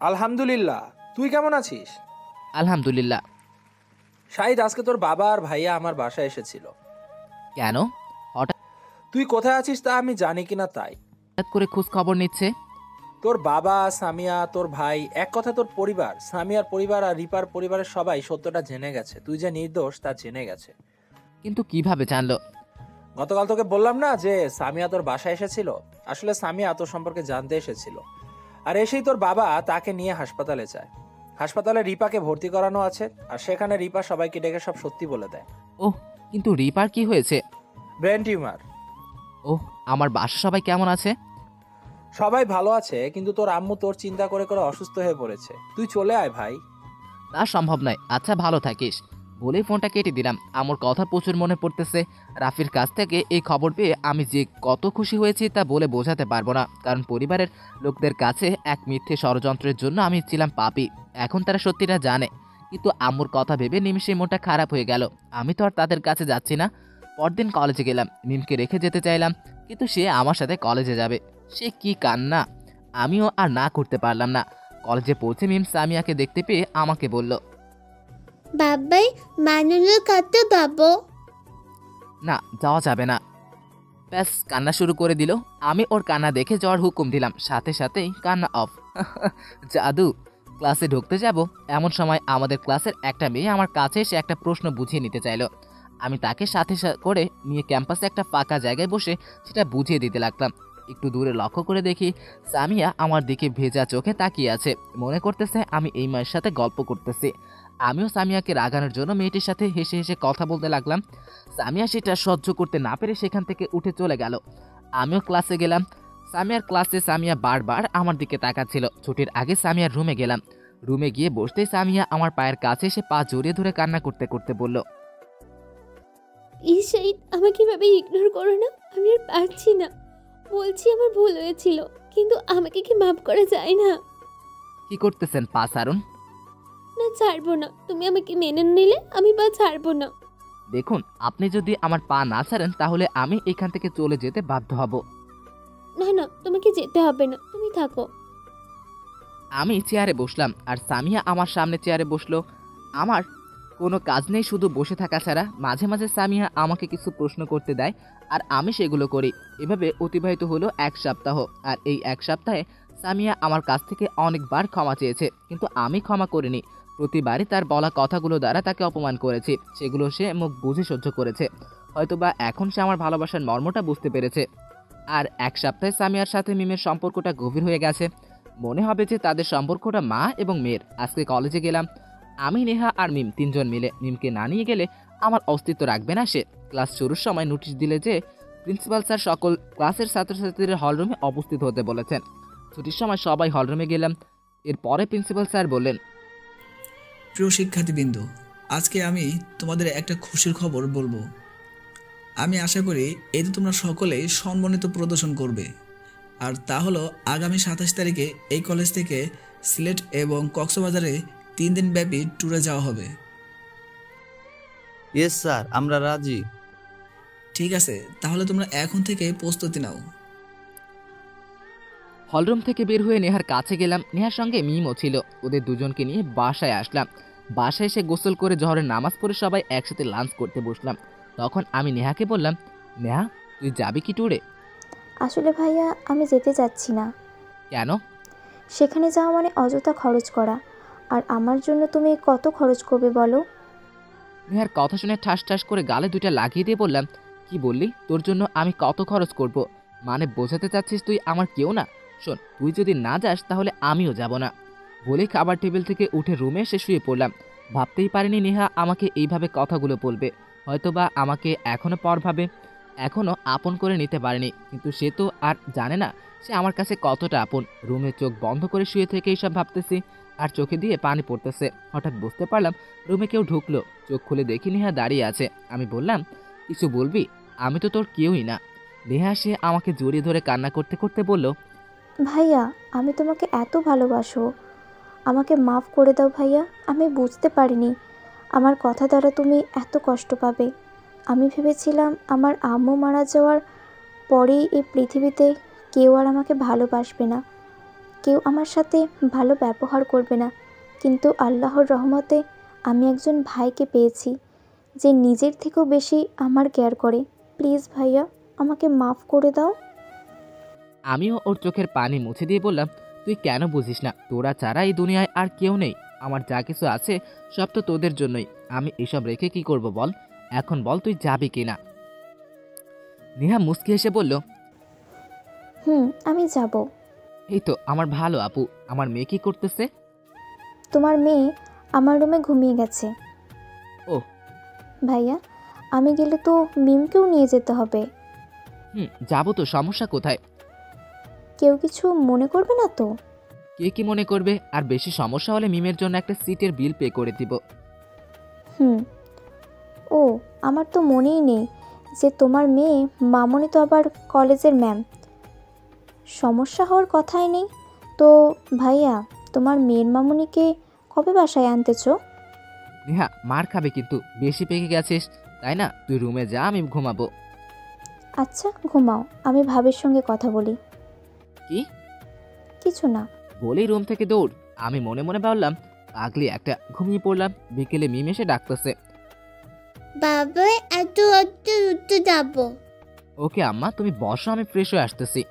আলহামদুলিল্লাহ। তুই কেমন আছিস? আলহামদুলিল্লাহ। শাহিদ, আজকে তোর বাবা আর ভাইয়া আমার বাসায় এসেছিল। কেন? হঠাৎ তুই কোথায় আছিস তা আমি জানি কিনা তাই। করে খোঁজ খবর নিচ্ছে? তোর বাবা, সামিয়া, তোর ভাই, এক কথা তোর পরিবার, সামিয়ার পরিবার আর রিপার পরিবারের সবাই সত্যটা জেনে গেছে। তুই যে নির্দোষ তা জেনে গেছে। কিন্তু কিভাবে জানলো? গতকাল তোকে বললাম না যে সামিয়া তোর বাসায় এসেছিল? আসলে সামিয়া তোর সম্পর্কে জানতে এসেছিল, আর এসেই তোর বাবা তাকে নিয়ে হাসপাতালে যায়। হাসপাতালে রিপাকে ভর্তি করানো আছে, আর সেখানে রিপা সবাইকে ডেকে সব সত্যি বলে দেয়। ওহ, কিন্তু রিপার কি হয়েছে? Brain tumour. ওহ, আমার বাসা সবাই কেমন আছে? সবাই ভালো আছে, কিন্তু তোর আম্মু তোর চিন্তা করে করে অসুস্থ হয়ে পড়েছে। তুই চলে আয় ভাই। তা সম্ভব নয়। আচ্ছা, ভালো থাকিস। বলেই ফোনটা কেটে দিলাম। আমার কথা প্রচুর মনে পড়তেছে। রাফির কাছ থেকে এই খবর পেয়ে আমি যে কত খুশি হয়েছি তা বলে বোঝাতে পারবো না। কারণ পরিবারের লোকদের কাছে এক মিথ্যে ষড়যন্ত্রের জন্য আমি ছিলাম পাপী। এখন তারা সত্যিটা জানে। কিন্তু আম্মুর কথা ভেবে নিমিষেই মনটা খারাপ হয়ে গেল। আমি তো আর তাদের কাছে যাচ্ছি না। পরদিন কলেজে গেলাম। মিমকে রেখে যেতে চাইলাম, কিন্তু সে আমার সাথে কলেজে যাবে। সে কি কান্না! আমিও আর না করতে পারলাম না। কলেজে পৌঁছে মিম সামিয়াকে দেখতে পেয়ে আমাকে বলল, বাবাই মানুষের কাছে যাবো। না, যাওয়া যাবে না। ব্যাস কান্না শুরু করে দিল। আমি ওর কান্না দেখে যাওয়ার হুকুম দিলাম, সাথে সাথেই কান্না অফ। জাদু! ক্লাসে ঢুকতে যাব এমন সময় আমাদের ক্লাসের একটা মেয়ে আমার কাছে এসে একটা প্রশ্ন বুঝিয়ে নিতে চাইল। আমি তাকে সাথে করে নিয়ে ক্যাম্পাসে একটা ফাঁকা জায়গায় বসে সেটা বুঝিয়ে দিতে লাগলাম। একটু দূরে লক্ষ্য করে দেখি সামিয়া আমার দিকে ভেজা চোখে তাকিয়ে আছে। মনে করতেছে আমি এই মায়ের সাথে গল্প করতেছি। আমিও সামিয়াকে রাগানোর জন্য মেয়েটির সাথে হেসে হেসে কথা বলতে লাগলাম। সামিয়া সেটা সহ্য করতে না পেরে সেখান থেকে উঠে চলে গেল। আমিও ক্লাসে গেলাম। সামিয়ার ক্লাসে সামিয়া বারবার আমার দিকে তাকাচ্ছিল। ছুটির আগে সামিয়ার রুমে গেলাম। রুমে গিয়ে বসতেই সামিয়া আমার পায়ের কাছে এসে পা জড়িয়ে ধরে কান্না করতে করতে বলল, ঈশাইদ, আমাকে এভাবে ইগনোর করো না। আমি আর পারছি না। বলছি আমার ভুল হয়েছিল, কিন্তু আমাকে কি মাফ করা যায় না? কি করতেছেন? পা সারুন। না, ছাড়বো না। তুমি আমাকে মেনে নিলে আমি পা ছাড়বো না। দেখুন, আপনি যদি আমার পা না ছাড়েন তাহলে আমি এখান থেকে চলে যেতে বাধ্য হব। না না, তোমাকে যেতে হবে না, তুমি থাকো। আমি চেয়ারে বসলাম আর সামিয়া আমার সামনে চেয়ারে বসলো। আমার কোনো কাজ নেই শুধু বসে থাকা ছাড়া। মাঝে মাঝে সামিয়া আমাকে কিছু প্রশ্ন করতে দেয় আর আমি সেগুলো করি। এভাবে অতিবাহিত হলো এক সপ্তাহ। আর এই এক সপ্তাহে সামিয়া আমার কাছ থেকে অনেকবার ক্ষমা চেয়েছে, কিন্তু আমি ক্ষমা করিনি। প্রতিবারই তার বলা কথাগুলো দ্বারা তাকে অপমান করেছি। সেগুলো সে মুখ বুঝে সহ্য করেছে। হয়তোবা এখন সে আমার ভালোবাসার মর্মটা বুঝতে পেরেছে। আর এক সপ্তাহে সামিয়ার সাথে মিমের সম্পর্কটা গভীর হয়ে গেছে। মনে হবে যে তাদের সম্পর্কটা মা এবং মেয়ের। আজকে কলেজে গেলাম আমি, নেহা আর মিম তিনজন মিলে। মিমকে না নিয়ে গেলে আমার অস্তিত্ব রাখবে না সে। ক্লাস শুরুর সময় নোটিশ দিলে যে প্রিন্সিপাল স্যার সকল ক্লাসের ছাত্রছাত্রীদের হলরুমে উপস্থিত হতে বলেছেন। ছুটির সময় সবাই হলরুমে গেলাম। এরপরে প্রিন্সিপাল স্যার বললেন, প্রিয় শিক্ষার্থীবৃন্দ, আজকে আমি তোমাদের একটা খুশির খবর বলবো। আমি আশা করি এতে তোমরা সকলেই সম্মানিত প্রদর্শন করবে। আর তা হলো আগামী 27 তারিখে এই কলেজ থেকে সিলেট এবং কক্সবাজারে 3 দিন ব্যাপী ট্যুরে যাওয়া হবে। ইয়েস স্যার, আমরা রাজি। ঠিক আছে, তাহলে তোমরা এখন থেকে প্রস্তুতি নাও। হলরুম থেকে বের হয়ে নেহার কাছে গেলাম। নেহার সঙ্গে মিমও ছিল। ওদের দুজনকে নিয়ে বাসায় আসলাম। বাসায় এসে গোসল করে জহরের নামাজ পড়ে সবাই একসাথে লাঞ্চ করতে বসলাম। তখন আমি নেহাকে বললাম, নেহা, তুই যাবি কি ট্যুরে? আসলে ভাইয়া, আমি যেতে চাচ্ছি না। কেন? সেখানে যাওয়া মানে অযথা খরচ করা। আর আমার জন্য তুমি কত খরচ করবে বলো? নেহার কথা শুনে ঠাস ঠাস করে গালে দুইটা লাগিয়ে দিয়ে বললাম, কি বললি? তোর জন্য আমি কত খরচ করব? মানে বোঝাতে চাচ্ছিস তুই আমার কেউ না? শোন, তুই যদি না যাস তাহলে আমিও যাব না। বলে খাবার টেবিল থেকে উঠে রুমে এসে শুয়ে পড়লাম। ভাবতেই পারিনি নেহা আমাকে এইভাবে কথাগুলো বলবে। হয়তোবা আমাকে এখনো পর ভাবে, এখনো আপন করে নিতে পারেনি। কিন্তু সে তো আর জানে না সে আমার কাছে কতটা আপন। রুমে চোখ বন্ধ করে শুয়ে থেকে এইসব ভাবতেছি আর চোখে দিয়ে পানি পড়তেছে। হঠাৎ বুঝতে পারলাম রুমে কেউ ঢুকলো। চোখ খুলে দেখি নেহা দাঁড়িয়ে আছে। আমি বললাম, কিছু বলবি? আমি তো তোর কেউই না। নেহা সে আমাকে জড়িয়ে ধরে কান্না করতে করতে বলল, ভাইয়া, আমি তোমাকে এত ভালোবাসো। আমাকে মাফ করে দাও ভাইয়া। আমি বুঝতে পারিনি আমার কথা দ্বারা তুমি এত কষ্ট পাবে। আমি ভেবেছিলাম আমার আম্মু মারা যাওয়ার পরেই এই পৃথিবীতে কেউ আর আমাকে ভালোবাসবে না। কেউ আমার সাথে ভালো ব্যবহার করবে না, কিন্তু আল্লাহর রহমতে আমি একজন ভাইকে পেয়েছি যে নিজের থেকেও বেশি আমার কেয়ার করে। প্লিজ ভাইয়া, আমাকে মাফ করে দাও। আমিও ওর চোখের পানি মুছে দিয়ে বললাম, তুই কেন বুঝিস না, তোরা ছাড়া এই দুনিয়ায় আর কেউ নেই। আমার যা কিছু আছে সব তো তোদের জন্যই। আমি এসব রেখে কি করব বল? এখন বল তুই যাবি কিনা? নেহা মুচকি হেসে বলল, আমি যাব। এই তো আমার ভালো আপু। আমার মেয়ে কি করতেছে? তোমার মেয়ে আমার রুমে ঘুমিয়ে গেছে। ও ভাইয়া, আমি গেলে তো মিমকেও নিয়ে যেতে হবে। যাবো তো, সমস্যা কোথায়? কেউ কিছু মনে করবে না তো? কে কি মনে করবে? আর বেশি সমস্যা হলে মিমের জন্য একটা সিটের বিল পে করে দিব। ও, আমার তো মনেই নেই যে তোমার মেয়ে মামনি তো আবার কলেজের ম্যাম। সমস্যা হওয়ার কথাই নেই তো। ভাইয়া, তোমার মেয়ের মামনিকে কবে বাসায় আনতেছো? নেহা মার খাবে কিন্তু, বেশি পেকে গেছিস তাই না? তুই রুমে যা, আমি ঘুমাবো। আচ্ছা ঘুমাও, আমি ভাবির সঙ্গে কথা বলি। কি? কিছু না। বলেই রুম থেকে দৌড়। আমি মনে মনে ভাবলাম, পাগলি একটা, ঘুমিয়ে পড়লাম। বিকেলে মিম এসে ডাকতেছে, বাবা এত উঠতে যাবো। ওকে আম্মা তুমি বসো, আমি ফ্রেশ হয়ে আসতেছি।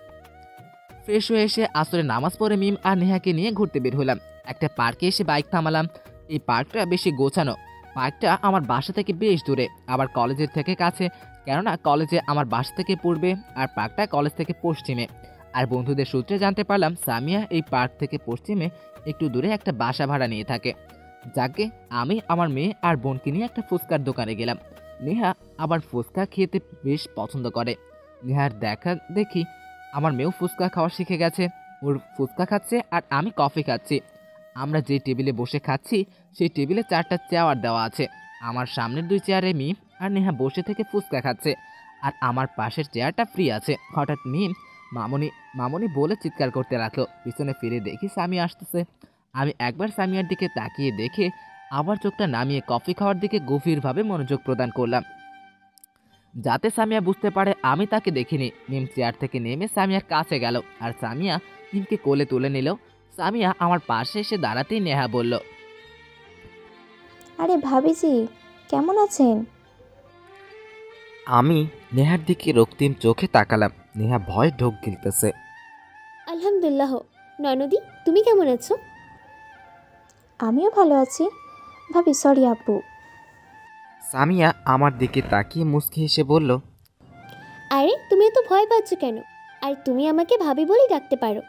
ফ্রেশ হয়ে এসে আসরে নামাজ পড়ে মিম আর নেহাকে নিয়ে ঘুরতে বের হলাম। একটা পার্কে এসে বাইক থামালাম। এই পার্কটা বেশি গোছানো। পার্কটা আমার বাসা থেকে বেশ দূরে, আবার কলেজের থেকে কাছে, কেননা কলেজে আমার বাসা থেকে পূর্বে আর পার্কটা কলেজ থেকে পশ্চিমে। আর বন্ধুদের সূত্রে জানতে পারলাম সামিয়া এই পার্ক থেকে পশ্চিমে একটু দূরে একটা বাসা ভাড়া নিয়ে থাকে। যাকে আমি আমার মেয়ে আর বোনকে নিয়ে একটা ফুচকার দোকানে গেলাম। নেহা আবার ফুচকা খেতে বেশ পছন্দ করে। নেহার দেখা দেখি আমার মেয়েও ফুচকা খাওয়া শিখে গেছে। ওর ফুচকা খাচ্ছে আর আমি কফি খাচ্ছি। আমরা যে টেবিলে বসে খাচ্ছি সেই টেবিলে 4টা চেয়ার দেওয়া আছে। আমার সামনের 2 চেয়ারে মিম আর নেহা বসে থেকে ফুচকা খাচ্ছে, আর আমার পাশের চেয়ারটা ফ্রি আছে। হঠাৎ মিম মামনি মামনি বলে চিৎকার করতে লাগলো। পিছনে ফিরে দেখি সামিয়া আসতেছে। আমি একবার সামিয়ার দিকে তাকিয়ে দেখে আবার চোখটা নামিয়ে কফি খাওয়ার দিকে গভীরভাবে মনোযোগ প্রদান করলাম, যাতে সামিয়া বুঝতে পারে আমি তাকে দেখিনি। মিম চেয়ার থেকে নেমে সামিয়ার কাছে গেল আর সামিয়া মিমকে কোলে তুলে নিল। সামিয়া আমার পাশে এসে দাঁড়াতেই নেহা বলল, আরে ভাবিজি, কেমন আছেন? আমি নেহার দিকে রক্তিম চোখে তাকালাম। নেহা ভয় ঢোক গিলতেছে। আলহামদুলিল্লাহ। ননদি, তুমি কেমন আছো? আমিও ভালো আছি। ভাবি, সরি আপু। সামিয়া আমার দিকে তাকিয়ে মুচকি হেসে বলল, আরে তুমি এত ভয় পাচ্ছ কেন? আর তুমি আমাকে ভাবি বলেই ডাকতে পারো।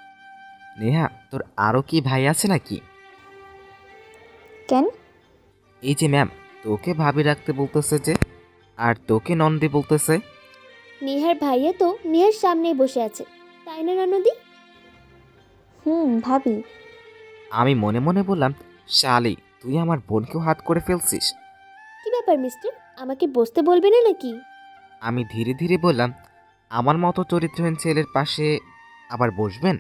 নেহা তোর আরও কি ভাই আছে নাকি? কেন? এই যে ম্যাম তোকে ভাবি রাখতে বলতেছে যে, আর তোকে নন্দী বলতেছে। নেহার ভাইয়া তো নেহার সামনেই বসে আছে, তাই না ননদি? ভাবি। আমি মনে মনে বললাম, শালি তুই আমার বোনকেও হাত করে ফেলছিস। কি ব্যাপার মিস্টার, আমাকে বসতে বলবে না নাকি? আমি ধীরে ধীরে বললাম, আমার মতো চরিত্রহীন ছেলের পাশে আবার বসবেন?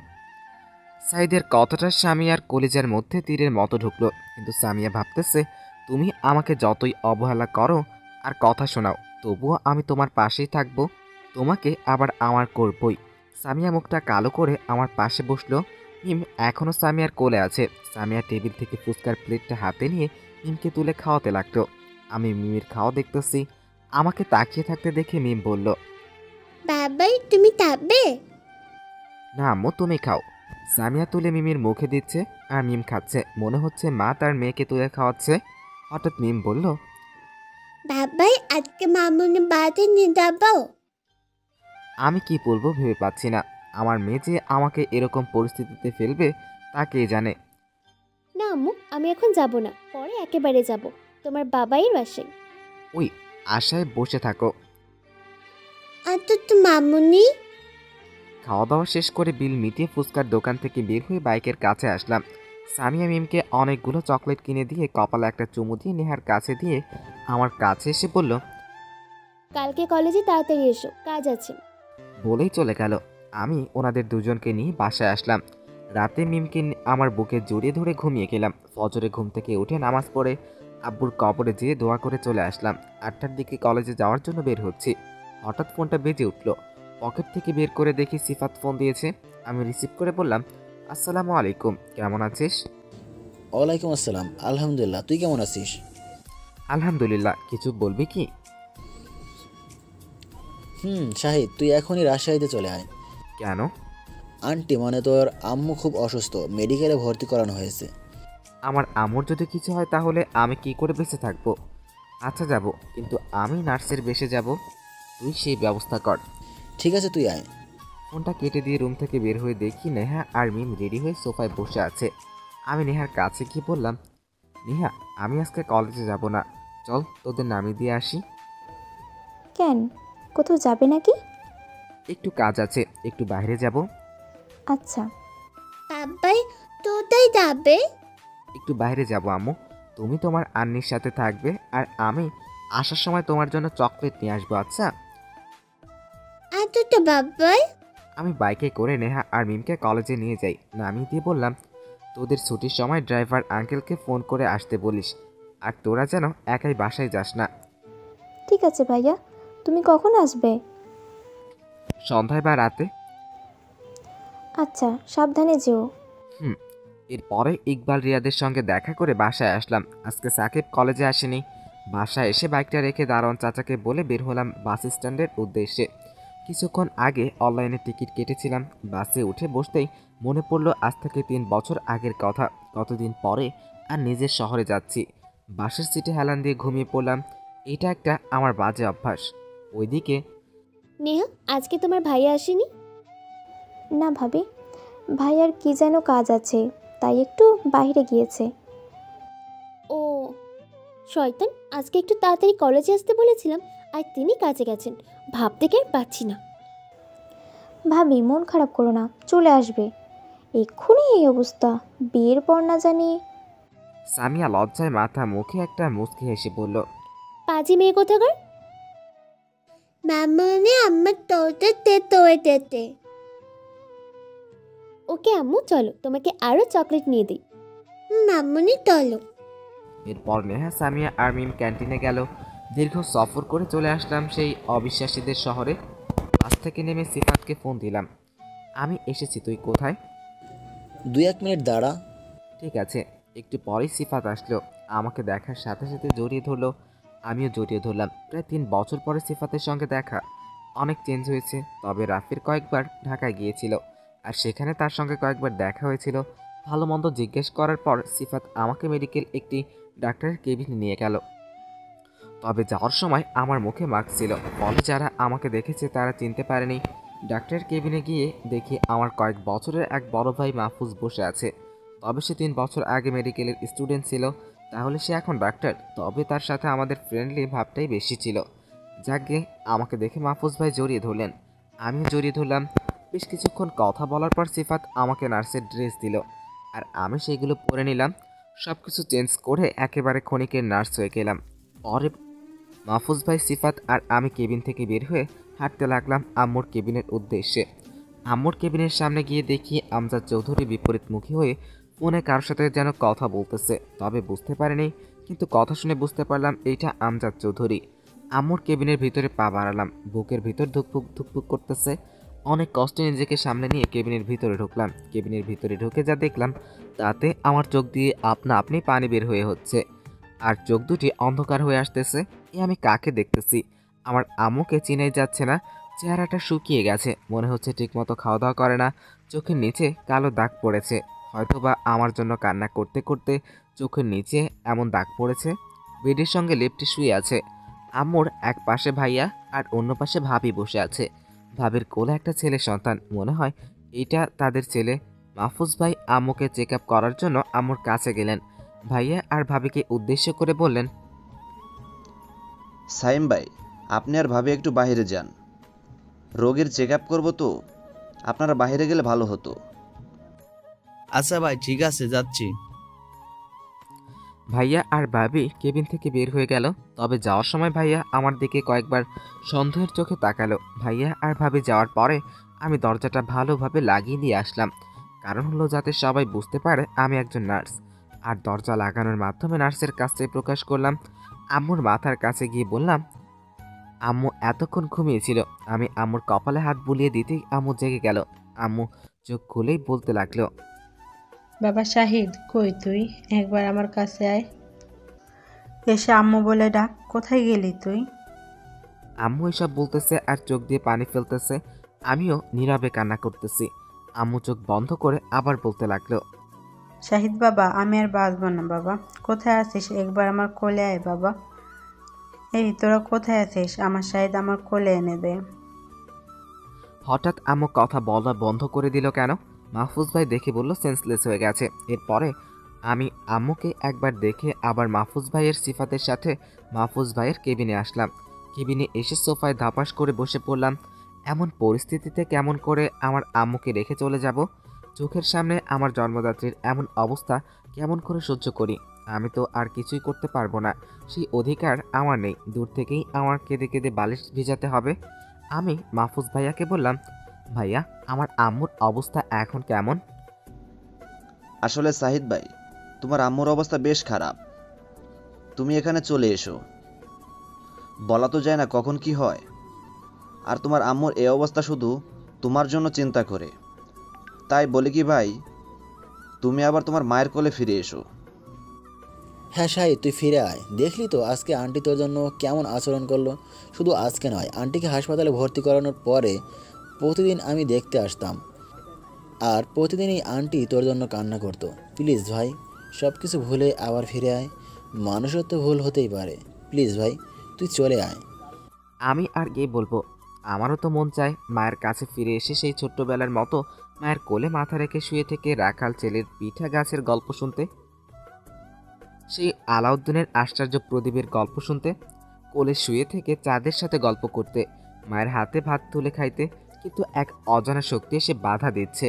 সাইদের কথাটা সামিয়ার কলিজার মধ্যে তীরের মতো ঢুকলো। কিন্তু সামিয়া ভাবতেছে, তুমি আমাকে যতই অবহেলা করো আর কথা শোনাও, তবুও আমি তোমার পাশেই থাকবো, তোমাকে আবার আমার করবই। সামিয়া মুখটা কালো করে আমার পাশে বসলো। মিম এখনও সামিয়ার কোলে আছে। সামিয়া টেবিল থেকে ফুচকার প্লেটটা হাতে নিয়ে মিমকে তুলে খাওয়াতে লাগতো। আমি মিমের খাওয়া দেখতেছি। আমাকে তাকিয়ে থাকতে দেখে মিম বলল, বাবাই তুমি খাবে? না আম্মু তুমি খাও। সামিয়া তুলে মিমির মুখে দিচ্ছে আর মিম খাচ্ছে, মনে হচ্ছে মা তার মেয়েকে তুলে খাওয়াচ্ছে। হঠাৎ মিম বলল, বাবাই আজকে মামুনি বাড়িতে নিয়ে যাবো? আমি কি বলবো ভেবে পাচ্ছি না। আমার মেয়ে যে আমাকে এরকম পরিস্থিতিতে ফেলবে তা কে জানে। না আম্মু, আমি এখন যাব না, পরে একেবারে যাব তোমার বাবাই বাসায়। ওই আশায় বসে থাকো। আচ্ছা তো মামুনি। খাওয়া দাওয়া শেষ করে বিল মিটিয়ে ফুচকার দোকান থেকে বের হয়ে বাইকের কাছে আসলাম। সামিয়া মিমকে অনেকগুলো চকলেট কিনে দিয়ে কপালে একটা চুমু দিয়ে নেহার কাছে দিয়ে আমার কাছে এসে বলল, কালকে কলেজে তাড়াতাড়ি এসো, কাজ আছে। বলেই চলে গেল। আমি ওনাদের দুজনকে নিয়ে বাসায় আসলাম। রাতে মিমকে আমার বুকে জড়িয়ে ধরে ঘুমিয়ে গেলাম। ফজরে ঘুম থেকে উঠে নামাজ পড়ে আব্বুর কবরে যেয়ে দোয়া করে চলে আসলাম। 8টার দিকে কলেজে যাওয়ার জন্য বের হচ্ছি। হঠাৎ ফোনটা বেজে উঠল। পকেট থেকে বের করে দেখি সিফাত ফোন দিয়েছে। আমি রিসিভ করে বললাম, আসসালামু আলাইকুম, কেমন আছিস? ওয়ালাইকুম আসসালাম, আলহামদুলিল্লাহ। তুই কেমন আছিস? আলহামদুলিল্লাহ। কিছু বলবি কি? শাহিদ, তুই এখনই রাজশাহীতে চলে আয়। কেন? আন্টি মানে তোর আম্মু খুব অসুস্থ, মেডিকেলে ভর্তি করানো হয়েছে। আমার আম্মুর যদি কিছু হয় তাহলে আমি কি করে বেঁচে থাকবো? আচ্ছা যাব, কিন্তু আমি নার্সের বেশে যাব। তুই সেই ব্যবস্থা কর। ঠিক আছে, তুই আয়। ফোনটা কেটে দিয়ে রুম থেকে বের হয়ে দেখি নেহা আর মিম রেডি হয়ে সোফায় বসে আছে। আমি নেহার কাছে গিয়ে বললাম, নেহা, আমি আজকে কলেজে যাব না, চল তোদের নামিয়ে দিয়ে আসি। কেন, কোথাও যাবে নাকি? একটু কাজ আছে, একটু বাইরে যাব। আচ্ছা। বাবাই তোতাই যাবে? একটু বাইরে যাব আম্মু, তুমি তোমার আন্নির সাথে থাকবে আর আমি আসার সময় তোমার জন্য চকলেট নিয়ে আসবো। আচ্ছা? এতটা বাবাই? আমি বাইকে করে নেহা আর মিমকে কলেজে নিয়ে যাই, নামিয়ে দিয়ে বললাম, তোদের ছুটির সময় ড্রাইভার আঙ্কেলকে ফোন করে আসতে বলিস, আর তোরা যেন একাই বাসায় যাস না। ঠিক আছে ভাইয়া, তুমি কখন আসবে? সন্ধ্যায় বা রাতে। আচ্ছা, সাবধানে যেও। হুম। এরপরে ইকবাল রিয়াদের সঙ্গে দেখা করে বাসায় আসলাম। আজকে সাকিব কলেজে আসেনি। বাসায় এসে বাইকটা রেখে দারোয়ান চাচাকে বলে বের হলাম বাস স্ট্যান্ডের উদ্দেশ্যে। কিছুক্ষণ আগে অনলাইনে টিকিট কেটেছিলাম। বাসে উঠে বসতেই মনে পড়ল আজ থেকে 3 বছর আগের কথা। কতদিন পরে আর নিজের শহরে যাচ্ছি। বাসের সিটে হেলান দিয়ে ঘুমিয়ে পড়লাম। এটা একটা আমার বাজে অভ্যাস। ওইদিকে নেহা, আজকে তোমার ভাইয়া আসেনি? না ভাবি, ভাইয়ার কি যেন কাজ আছে, তাই একটু বাইরে গিয়েছে। ও শয়তান, আজকে একটু তাড়াতাড়ি কলেজে আসতে বলেছিলাম আর তিনি কাজে গেছেন। ভাবতে কি আর পাচ্ছি না। ভাবি, মন খারাপ করো না, চলে আসবে। এক্ষুনি এই অবস্থা, বিয়ের পর না জানি। সামিয়া লজ্জায় মাথা মুখে একটা মুচকি হেসে বলল, পাজি মেয়ে কোথাকার। মামনি আমার তোতে তেতে। ওকে আম্মু, চলো তোমাকে আরো চকলেট নিয়ে দিই। মামনি চলো। এরপর নেহা, সামিয়া আর মিম ক্যান্টিনে গেল। দীর্ঘ সফর করে চলে আসলাম সেই অবিশ্বাসীদের শহরে। বাস থেকে নেমে সিফাতকে ফোন দিলাম, আমি এসেছি, তুই কোথায়? 2-1 মিনিট দাঁড়া। ঠিক আছে। একটু পরেই সিফাত আসলো, আমাকে দেখার সাথে সাথে জড়িয়ে ধরলো। আমিও জড়িয়ে ধরলাম। প্রায় 3 বছর পরে সিফাতের সঙ্গে দেখা। অনেক চেঞ্জ হয়েছে, তবে রাফির কয়েকবার ঢাকায় গিয়েছিল আর সেখানে তার সঙ্গে কয়েকবার দেখা হয়েছিল। ভালো মন্দ জিজ্ঞেস করার পর সিফাত আমাকে মেডিকেল একটি ডাক্তারের কেবিনে নিয়ে গেল। তবে যাওয়ার সময় আমার মুখে মাস্ক ছিল, ফলে যারা আমাকে দেখেছে তারা চিনতে পারেনি। ডাক্তারের কেবিনে গিয়ে দেখি আমার কয়েক বছরের এক বড় ভাই মাহফুজ বসে আছে। তবে সে 3 বছর আগে মেডিকেলের স্টুডেন্ট ছিল, তাহলে সে এখন ডাক্তার। তবে তার সাথে আমাদের ফ্রেন্ডলি ভাবটাই বেশি ছিল। যাকে আমাকে দেখে মাহফুজ ভাই জড়িয়ে ধরলেন, আমিও জড়িয়ে ধরলাম। বেশ কিছুক্ষণ কথা বলার পর সিফাত আমাকে নার্সের ড্রেস দিল আর আমি সেগুলো পরে নিলাম। সব কিছু চেঞ্জ করে একেবারে ক্ষণিকের নার্স হয়ে গেলাম। পরে মাহফুজ ভাই, সিফাত আর আমি কেবিন থেকে বের হয়ে হাঁটতে লাগলাম আম্মুর কেবিনের উদ্দেশ্যে। আম্মুর কেবিনের সামনে গিয়ে দেখি আমজাদ চৌধুরী বিপরীতমুখী হয়ে ফোনে কারোর সাথে যেন কথা বলতেছে, তবে বুঝতে পারিনি, কিন্তু কথা শুনে বুঝতে পারলাম এইটা আমজাদ চৌধুরী। আম্মুর কেবিনের ভিতরে পা বাড়ালাম, বুকের ভিতর ধুকপুক ধুকপুক করতেছে। অনেক কষ্টে নিজেকে সামনে নিয়ে কেবিনের ভিতরে ঢুকলাম। কেবিনের ভিতরে ঢুকে যা দেখলাম তাতে আমার চোখ দিয়ে আপনা আপনি পানি বের হয়ে হচ্ছে আর চোখ দুটি অন্ধকার হয়ে আসতেছে। আমি কাকে দেখতেছি? আমার আম্মুকে চিনাই যাচ্ছে না। চেহারাটা শুকিয়ে গেছে, মনে হচ্ছে ঠিকমতো খাওয়া দাওয়া করে না। চোখের নিচে কালো দাগ পড়েছে, হয়তোবা আমার জন্য কান্না করতে করতে চোখের নিচে এমন দাগ পড়েছে। বেডের সঙ্গে লেপটে শুয়ে আছে। আম্মুর এক পাশে ভাইয়া আর অন্য পাশে ভাবি বসে আছে। ভাবির কোলে একটা ছেলে সন্তান, মনে হয় এইটা তাদের ছেলে। মাহফুজ ভাই আম্মুকে চেক আপ করার জন্য আম্মুর কাছে গেলেন। ভাইয়া আর ভাবিকে উদ্দেশ্য করে বললেন, সাইম ভাই, আপনি আর ভাবি একটু বাইরে যান, রোগীর চেক আপ করবো তো, আপনারা বাইরে গেলে ভালো হতো। আচ্ছা ভাই, ঠিক আছে, যাচ্ছি। ভাইয়া আর ভাবি কেবিন থেকে বের হয়ে গেল। তবে যাওয়ার সময় ভাইয়া আমার দিকে কয়েকবার সন্দেহের চোখে তাকালো। ভাইয়া আর ভাবি যাওয়ার পরে আমি দরজাটা ভালোভাবে লাগিয়ে দিয়ে আসলাম, কারণ হলো যাতে সবাই বুঝতে পারে আমি একজন নার্স। আর দরজা লাগানোর মাধ্যমে নার্সের কাছে প্রকাশ করলাম। আম্মুর মাথার কাছে গিয়ে বললাম, আম্মু এতক্ষণ ঘুমিয়েছিল। আমি আম্মুর কপালে হাত বুলিয়ে দিতেই আম্মু জেগে গেল। আম্মু চোখ খুলেই বলতে লাগলো, বাবা শাহিদ, কই তুই? একবার আমার কাছে আয়। এসে আম্মু বলে ডাক। কোথায় গেলি তুই? আম্মু এসব বলতেছে আর চোখ দিয়ে পানি ফেলতেছে। আমিও নীরবে কান্না করতেছি। আম্মু চোখ বন্ধ করে আবার বলতে লাগলো, শাহিদ বাবা, আমি আর বাঁচব না বাবা। কোথায় আছিস? একবার আমার কোলে আয় বাবা। এই তোরা কোথায় আছিস? আমার শাহিদ আমার কোলে এনে দে। হঠাৎ আম্মু কথা বলা বন্ধ করে দিল কেন? মাহফুজ ভাই দেখে বলল সেন্সলেস হয়ে গেছে। এরপরে আমি আম্মুকে একবার দেখে আবার মাহফুজ ভাইয়ের সিফাতের সাথে মাহফুজ ভাইয়ের কেবিনে আসলাম। কেবিনে এসে সোফায় ধাপাস করে বসে পড়লাম। এমন পরিস্থিতিতে কেমন করে আমার আম্মুকে রেখে চলে যাব? চোখের সামনে আমার জন্মদাত্রীর এমন অবস্থা কেমন করে সহ্য করি? আমি তো আর কিছুই করতে পারবো না, সেই অধিকার আমার নেই। দূর থেকেই আমার কেঁদে কেঁদে বালিশ ভিজাতে হবে। আমি মাহফুজ ভাইয়াকে বললাম, ভাইয়া আমার আম্মুর অবস্থা এখন কেমন? আসলে সাহিদ ভাই, তোমার আম্মুর অবস্থা বেশ খারাপ। তুমি এখানে চলে এসো, বলা তো যায় না কখন কি হয়। আর তোমার আম্মুর এই অবস্থা শুধু তোমার জন্য চিন্তা করে। তাই বলি কি ভাই, তুমি আবার তোমার মায়ের কোলে ফিরে এসো। হ্যাঁ শাহিদ, তুই ফিরে আয়। দেখলি তো আজকে আন্টি তোর জন্য কেমন আচরণ করলো। শুধু আজকে নয়, আন্টিকে হাসপাতালে ভর্তি করানোর পরে প্রতিদিন আমি দেখতে আসতাম, আর প্রতিদিনই আন্টি তোর জন্য কান্না করতো। প্লিজ ভাই, সব কিছু ভুলে আবার ফিরে আয়। মানুষের তো ভুল হতেই পারে। প্লিজ ভাই, তুই চলে আয়। আমি আর কি বলবো? আমারও তো মন চায় মায়ের কাছে ফিরে এসে সেই ছোট্টবেলার মতো মায়ের কোলে মাথা রেখে শুয়ে থেকে রাখাল ছেলের পিঠা গাছের গল্প শুনতে, সেই আলাউদ্দিনের আশ্চর্য প্রদীপের গল্প শুনতে, কোলে শুয়ে থেকে চাঁদের সাথে গল্প করতে, মায়ের হাতে ভাত তুলে খাইতে। কিন্তু এক অজানা শক্তি এসে বাধা দিচ্ছে।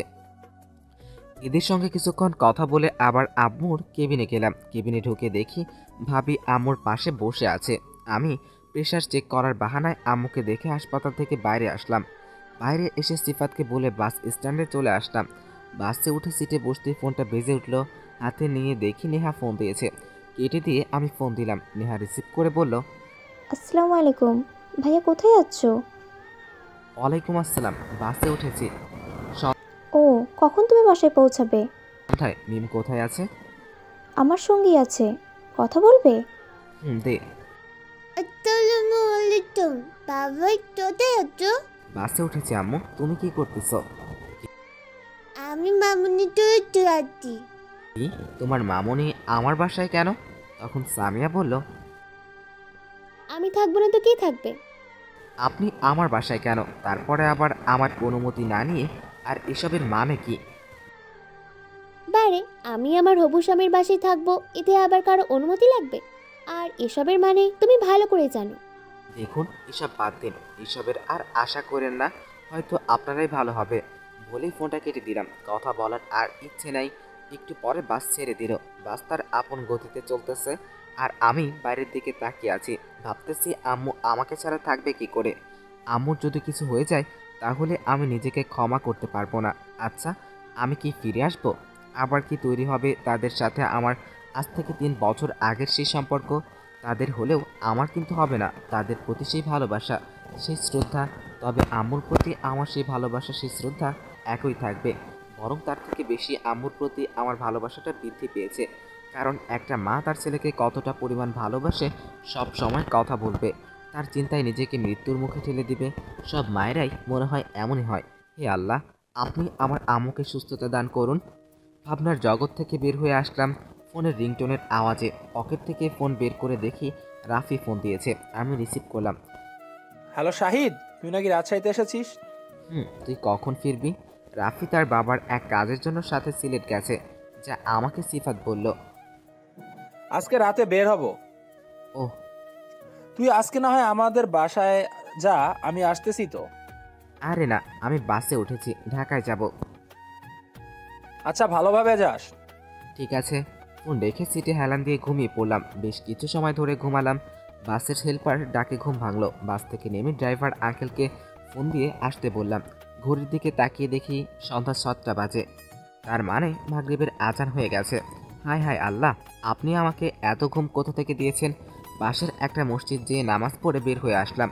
এদের সঙ্গে কিছুক্ষণ কথা বলে আবার আম্মুর কেবিনে গেলাম। কেবিনে ঢুকে দেখি ভাবি আম্মুর পাশে বসে আছে। আমি প্রেশার চেক করার বাহানায় আম্মুকে দেখে হাসপাতাল থেকে বাইরে আসলাম। বাইরে এসে সিফাতকে বলে বাস স্ট্যান্ডে চলে আসলাম। বাসে উঠে সিটে বসতে ফোনটা বেজে উঠলো। হাতে নিয়ে দেখি নেহা ফোন দিয়েছে। কেটে দিয়ে আমি ফোন দিলাম। নেহা রিসিভ করে বলল, আসসালামু আলাইকুম ভাইয়া, কোথায় আছো? ওয়ালাইকুম আসসালাম, বাসে উঠেছি। ও, কখন তুমি বাসায় পৌঁছাবে? কোথায়? মিম কোথায় আছে? আমার সঙ্গেই আছে, কথা বলবে? দে। আসসালামু আলাইকুম বাবা, কোথায় আছো? বাসে উঠেছি আম্মু, তুমি কি করতেছো? আমি মামুনি তো একটু আছি। কি, তোমার মামুনি আমার বাসায় কেন? তখন সামিয়া বলল, আমি থাকবো না তো কে থাকবে? আপনি আমার বাসায় কেন? তারপরে আবার আমার অনুমতি না নিয়ে, আর এসবের মানে কি? বারে, আমি আমার হবু স্বামীর বাসায় থাকবো, এতে আবার কারো অনুমতি লাগবে? আর এসবের মানে তুমি ভালো করে জানো। দেখুন, এসব বাদ দিন, এসবের আর আশা করেন না, হয়তো আপনারাই ভালো হবে। বলেই ফোনটা কেটে দিলাম। কথা বলার আর ইচ্ছে নাই। একটু পরে বাস ছেড়ে দিল। বাস তার আপন গতিতে চলতেছে, আর আমি বাইরের দিকে তাকিয়ে আছি। ভাবতেছি আম্মু আমাকে ছাড়া থাকবে কি করে? আম্মুর যদি কিছু হয়ে যায় তাহলে আমি নিজেকে ক্ষমা করতে পারবো না। আচ্ছা, আমি কি ফিরে আসবো? আবার কি তৈরি হবে তাদের সাথে আমার আজ থেকে 3 বছর আগের সেই সম্পর্ক? তাদের হলেও আমার কিন্তু হবে না। তাদের প্রতি সেই ভালোবাসা, সেই শ্রদ্ধা, তবে আম্মুর প্রতি আমার সেই ভালোবাসা, সেই শ্রদ্ধা একই থাকবে। বরং তার থেকে বেশি আম্মুর প্রতি আমার ভালোবাসাটা বৃদ্ধি পেয়েছে। কারণ একটা মা তার ছেলেকে কতটা পরিমাণ ভালোবাসে সব সময় কথা বলবে। তার চিন্তায় নিজেকে মৃত্যুর মুখে ঠেলে দিবে। সব মায়েরাই মনে হয় এমনই হয়। হে আল্লাহ, আপনি আমার আম্মুকে সুস্থতা দান করুন। ভাবনার জগৎ থেকে বের হয়ে আসলাম ফোনের রিংটোনের আওয়াজে। পকেট থেকে ফোন বের করে দেখি রাফি ফোন দিয়েছে। আমি রিসিভ করলাম। হ্যালো শাহিদ, তুই নাকি রাজশাহীতে এসেছিস? তুই কখন ফিরবি? রাফি তার বাবার এক কাজের জন্য সাথে সিলেট গেছে, যা আমাকে সিফাত বলল। আজকে রাতে বের হব। ওহ, তুই আজকে না হয় আমাদের বাসায় যা, আমি আসতেছি তো। আরে না, আমি বাসে উঠেছি, ঢাকায় যাব। আচ্ছা, ভালোভাবে যাস। ঠিক আছে। ফোন রেখে সিটে হেলান দিয়ে ঘুমিয়ে পড়লাম। বেশ কিছু সময় ধরে ঘুমালাম। বাসের হেল্পার ডাকে ঘুম ভাঙলো। বাস থেকে নেমে ড্রাইভার আঙ্কেলকে ফোন দিয়ে আসতে বললাম। ঘড়ির দিকে তাকিয়ে দেখি সন্ধ্যা 7টা বাজে। তার মানে মাগরিবের আজান হয়ে গেছে। হায় হায় আল্লাহ, আপনি আমাকে এত ঘুম কোথা থেকে দিয়েছেন? পাশের একটা মসজিদ যেয়ে নামাজ পড়ে বের হয়ে আসলাম।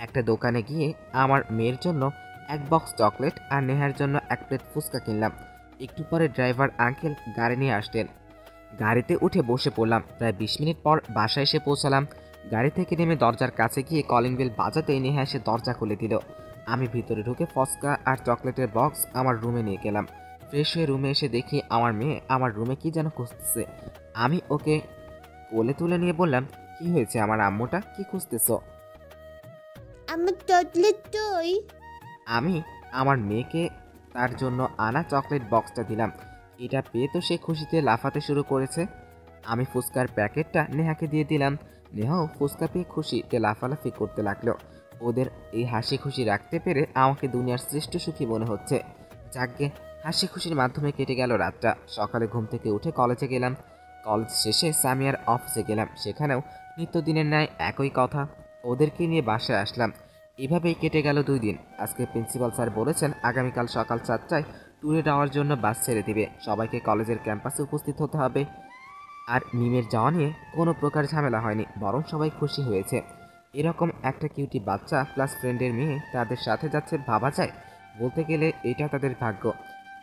একটা দোকানে গিয়ে আমার মেয়ের জন্য 1 বক্স চকলেট আর নেহার জন্য 1 প্লেট ফুচকা কিনলাম। একটু পরে ড্রাইভার আঙ্কেল গাড়ি নিয়ে আসলেন। গাড়িতে উঠে বসে পড়লাম। প্রায় 20 মিনিট পর বাসায় এসে পৌঁছালাম। গাড়ি থেকে নেমে দরজার কাছে গিয়ে কলিং বেল বাজাতেই নেহা এসে দরজা খুলে দিল। আমি ভিতরে ঢুকে ফস্কা আর চকলেটের বক্স আমার রুমে নিয়ে গেলাম। ফ্রেশ হয়ে রুমে এসে দেখি আমার মেয়ে আমার রুমে কি যেন খুঁজতেছে। আমি ওকে কোলে তুলে নিয়ে বললাম, কি হয়েছে আমার আম্মুটা, কি খুঁজতেছো? আমার চকলেট তুই আমি আমার মেয়েকে তার জন্য আনা চকলেট বক্সটা দিলাম। এটা পেয়ে তো সে খুশিতে লাফাতে শুরু করেছে। আমি ফুচকার প্যাকেটটা নেহাকে দিয়ে দিলাম। নেহাও ফুচকা পেয়ে খুশিতে লাফালাফি করতে লাগলো। ওদের এই হাসি খুশি রাখতে পেরে আমাকে দুনিয়ার শ্রেষ্ঠ সুখী মনে হচ্ছে। যাকগে, হাসি খুশির মাধ্যমে কেটে গেল রাতটা। সকালে ঘুম থেকে উঠে কলেজে গেলাম। কলেজ শেষে সামিয়ার অফিসে গেলাম। সেখানেও নিত্যদিনের ন্যায় একই কথা। ওদেরকে নিয়ে বাসায় আসলাম। এভাবেই কেটে গেল 2 দিন। আজকে প্রিন্সিপাল স্যার বলেছেন আগামীকাল সকাল 7টায় ট্যুরে যাওয়ার জন্য বাস ছেড়ে দিবে। সবাইকে কলেজের ক্যাম্পাসে উপস্থিত হতে হবে। আর মিমের যাওয়া নিয়ে কোনো প্রকার ঝামেলা হয়নি, বরং সবাই খুশি হয়েছে। এরকম একটা কিউটি বাচ্চা প্লাস ফ্রেন্ডের মেয়ে তাদের সাথে যাচ্ছে, ভাবা যায়? বলতে গেলে এটা তাদের ভাগ্য।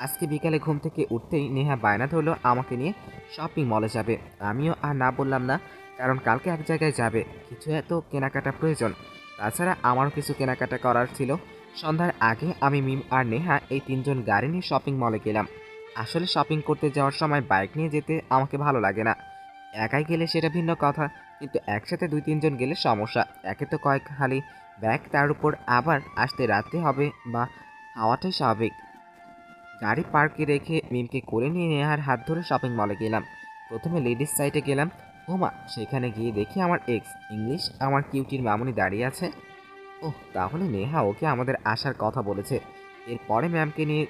আজকে বিকালে ঘুম থেকে উঠতেই নেহা বায়না ধরলো আমাকে নিয়ে শপিং মলে যাবে। আমিও আর না বললাম না, কারণ কালকে এক জায়গায় যাবে, কিছু এত কেনাকাটা প্রয়োজন। তাছাড়া আমারও কিছু কেনাকাটা করার ছিল। সন্ধ্যার আগে আমি, মিম আর নেহা এই 3 জন গাড়ি নিয়ে শপিং মলে গেলাম। আসলে শপিং করতে যাওয়ার সময় বাইক নিয়ে যেতে আমাকে ভালো লাগে না। একাই গেলে সেটা ভিন্ন কথা, কিন্তু একসাথে 2-3 জন গেলে সমস্যা। একে তো কয়েক খালি ব্যাগ, তার উপর আবার আসতে রাতে হবে, বা হাওয়াটাই স্বাভাবিক। গাড়ি পার্কে রেখে মিমকে করে নিয়ে নেহার হাত ধরে শপিং মলে গেলাম। প্রথমে লেডিস সাইডে গেলাম। ওমা, সেখানে গিয়ে দেখি আমার এক্স ইংলিশ আমার কিউটির মামুনি দাঁড়িয়ে আছে। ওহ, তাহলে নেহা ওকে আমাদের আসার কথা বলেছে। এরপরে ম্যামকে নিয়ে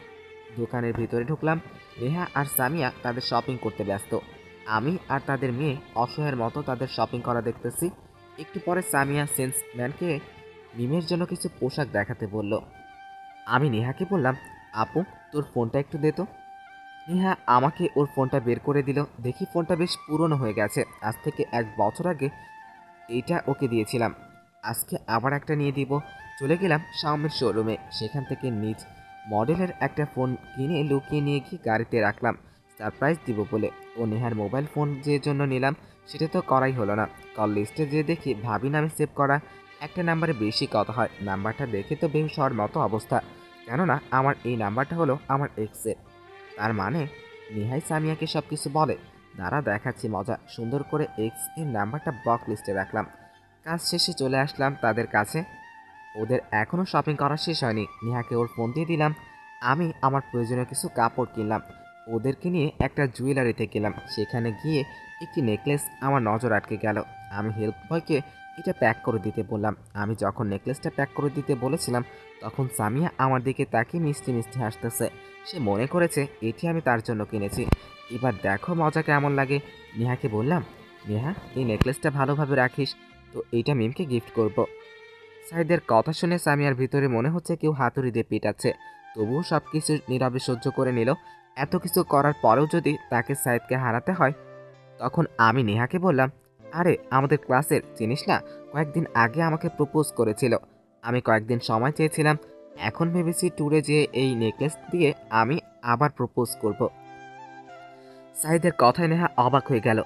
দোকানের ভিতরে ঢুকলাম। নেহা আর সামিয়া তাদের শপিং করতে ব্যস্ত। আমি আর তাদের মেয়ে অসহায়ের মতো তাদের শপিং করা দেখতেছি। একটু পরে সামিয়া সেলসম্যানকে মিমের জন্য কিছু পোশাক দেখাতে বলল। আমি নেহাকে বললাম, আপু তোর ফোনটা একটু দে তো। নেহা আমাকে ওর ফোনটা বের করে দিল। দেখি ফোনটা বেশ পুরনো হয়ে গেছে, আজ থেকে 1 বছর আগে এইটা ওকে দিয়েছিলাম। আজকে আবার একটা নিয়ে দিব। চলে গেলাম শাওমির শোরুমে। সেখান থেকে নিজ মডেলের একটা ফোন কিনে লুকিয়ে নিয়ে গিয়ে গাড়িতে রাখলাম সারপ্রাইজ দিব বলে। ও নেহার মোবাইল ফোন যে জন্য নিলাম সেটা তো করাই হলো না। কল লিস্টে যে দেখি ভাবি নামে সেভ করা। একটা নাম্বারে বেশি কথা হয়, নাম্বারটা দেখে তো বেহুশ হওয়ার মতো অবস্থা। কেননা আমার এই নাম্বারটা হলো আমার এক্সের। তার মানে নেহাই সামিয়াকে সব কিছু বলে। দাঁড়া দেখাচ্ছি মজা। সুন্দর করে এক্স এর নাম্বারটা ব্লক লিস্টে রাখলাম। কাজ শেষে চলে আসলাম তাদের কাছে। ওদের এখনও শপিং করা শেষ হয়নি। নেহাকে ওর ফোন দিয়ে দিলাম। আমি আমার প্রয়োজনীয় কিছু কাপড় কিনলাম। ওদেরকে নিয়ে একটা জুয়েলারিতে গেলাম। সেখানে গিয়ে একটি নেকলেস আমার নজর আটকে গেল। আমি হেল্প বয়কে এটা প্যাক করে দিতে বললাম। আমি যখন নেকলেসটা প্যাক করে দিতে বলেছিলাম, তখন সামিয়া আমার দিকে তাকিয়ে মিষ্টি মিষ্টি হাসতেছে। সে মনে করেছে এটি আমি তার জন্য কিনেছি। এবার দেখো মজা কেমন লাগে। নেহাকে বললাম, নেহা এই নেকলেসটা ভালোভাবে রাখিস, তো এইটা মিমকে গিফট করব। সাইদের কথা শুনে সামিয়ার ভিতরে মনে হচ্ছে কেউ হাতুড়ি দিয়ে পিটাচ্ছে। তবুও সব কিছু নীরবে সহ্য করে নিল। এত কিছু করার পরেও যদি তাকে সাইদকে হারাতে হয়, তখন আমি নেহাকে বললাম, আরে আমাদের ক্লাসের চিনিস না, কয়েকদিন আগে আমাকে প্রপোজ করেছিল। আমি কয়েকদিন সময় চেয়েছিলাম। এখন ভেবেছি ট্যুরে যেয়ে এই নেকলেস দিয়ে আমি আবার প্রপোজ করব। সাইদের কথায় নেহা অবাক হয়ে গেল।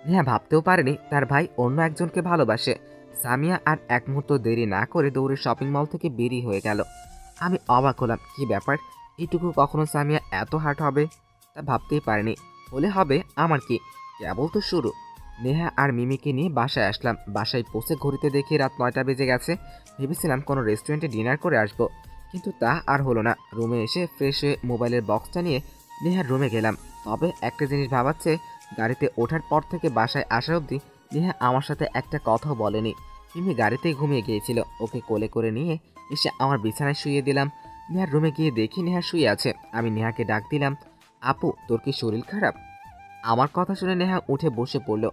নেহা ভাবতেও পারেনি তার ভাই অন্য একজনকে ভালোবাসে। সামিয়া আর এক মুহূর্ত দেরি না করে দৌড়ে শপিং মল থেকে বেরিয়ে হয়ে গেল। আমি অবাক হলাম, কি ব্যাপার, এইটুকু কখনো সামিয়া এত হার্ট হবে তা ভাবতেই পারেনি। হলে হবে আমার কি, কেবল তো শুরু। নেহা আর মিমিকে নিয়ে বাসায় আসলাম। বাসায় পৌঁছে ঘড়িতে দেখি রাত 9টা বেজে গেছে। ভেবেছিলাম কোনো রেস্টুরেন্টে ডিনার করে আসবো, কিন্তু তা আর হলো না। রুমে এসে ফ্রেশ হয়ে মোবাইলের বক্সটা নিয়ে নেহার রুমে গেলাম। তবে একটা জিনিস ভাবাচ্ছে, গাড়িতে ওঠার পর থেকে বাসায় আসা অবধি নেহা আমার সাথে একটা কথাও বলেনি। মিমি গাড়িতেই ঘুমিয়ে গিয়েছিল। ওকে কোলে করে নিয়ে এসে আমার বিছানায় শুইয়ে দিলাম। নেহার রুমে গিয়ে দেখি নেহা শুয়ে আছে। আমি নেহাকে ডাক দিলাম, আপু তোর কি শরীর খারাপ? আমার কথা শুনে নেহা উঠে বসে পড়ল।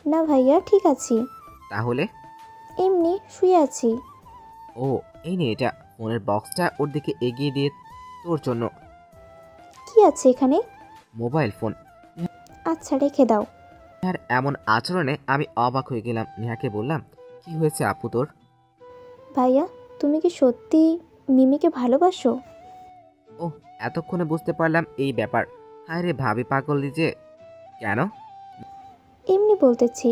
না ভাইয়া, ঠিক আছি। তাহলে? এমনি শুয়ে আছি। ও, এই নে এটা। ফোনের বক্সটা ওর দিকে এগিয়ে দিয়ে, তোর জন্য। কি আছে এখানে? Mobile phone. আচ্ছা, রেখে দাও। নেহার এমন আচরণে আমি অবাক হয়ে গেলাম। নেহাকে বললাম, কি হয়েছে আপু তোর? ভাইয়া, তুমি কি সত্যি মিমিকে ভালোবাসো? ও, এতক্ষণে বুঝতে পারলাম এই ব্যাপার। হায় রে ভাবি পাগল যে। কেন? এমনি বলতেছি।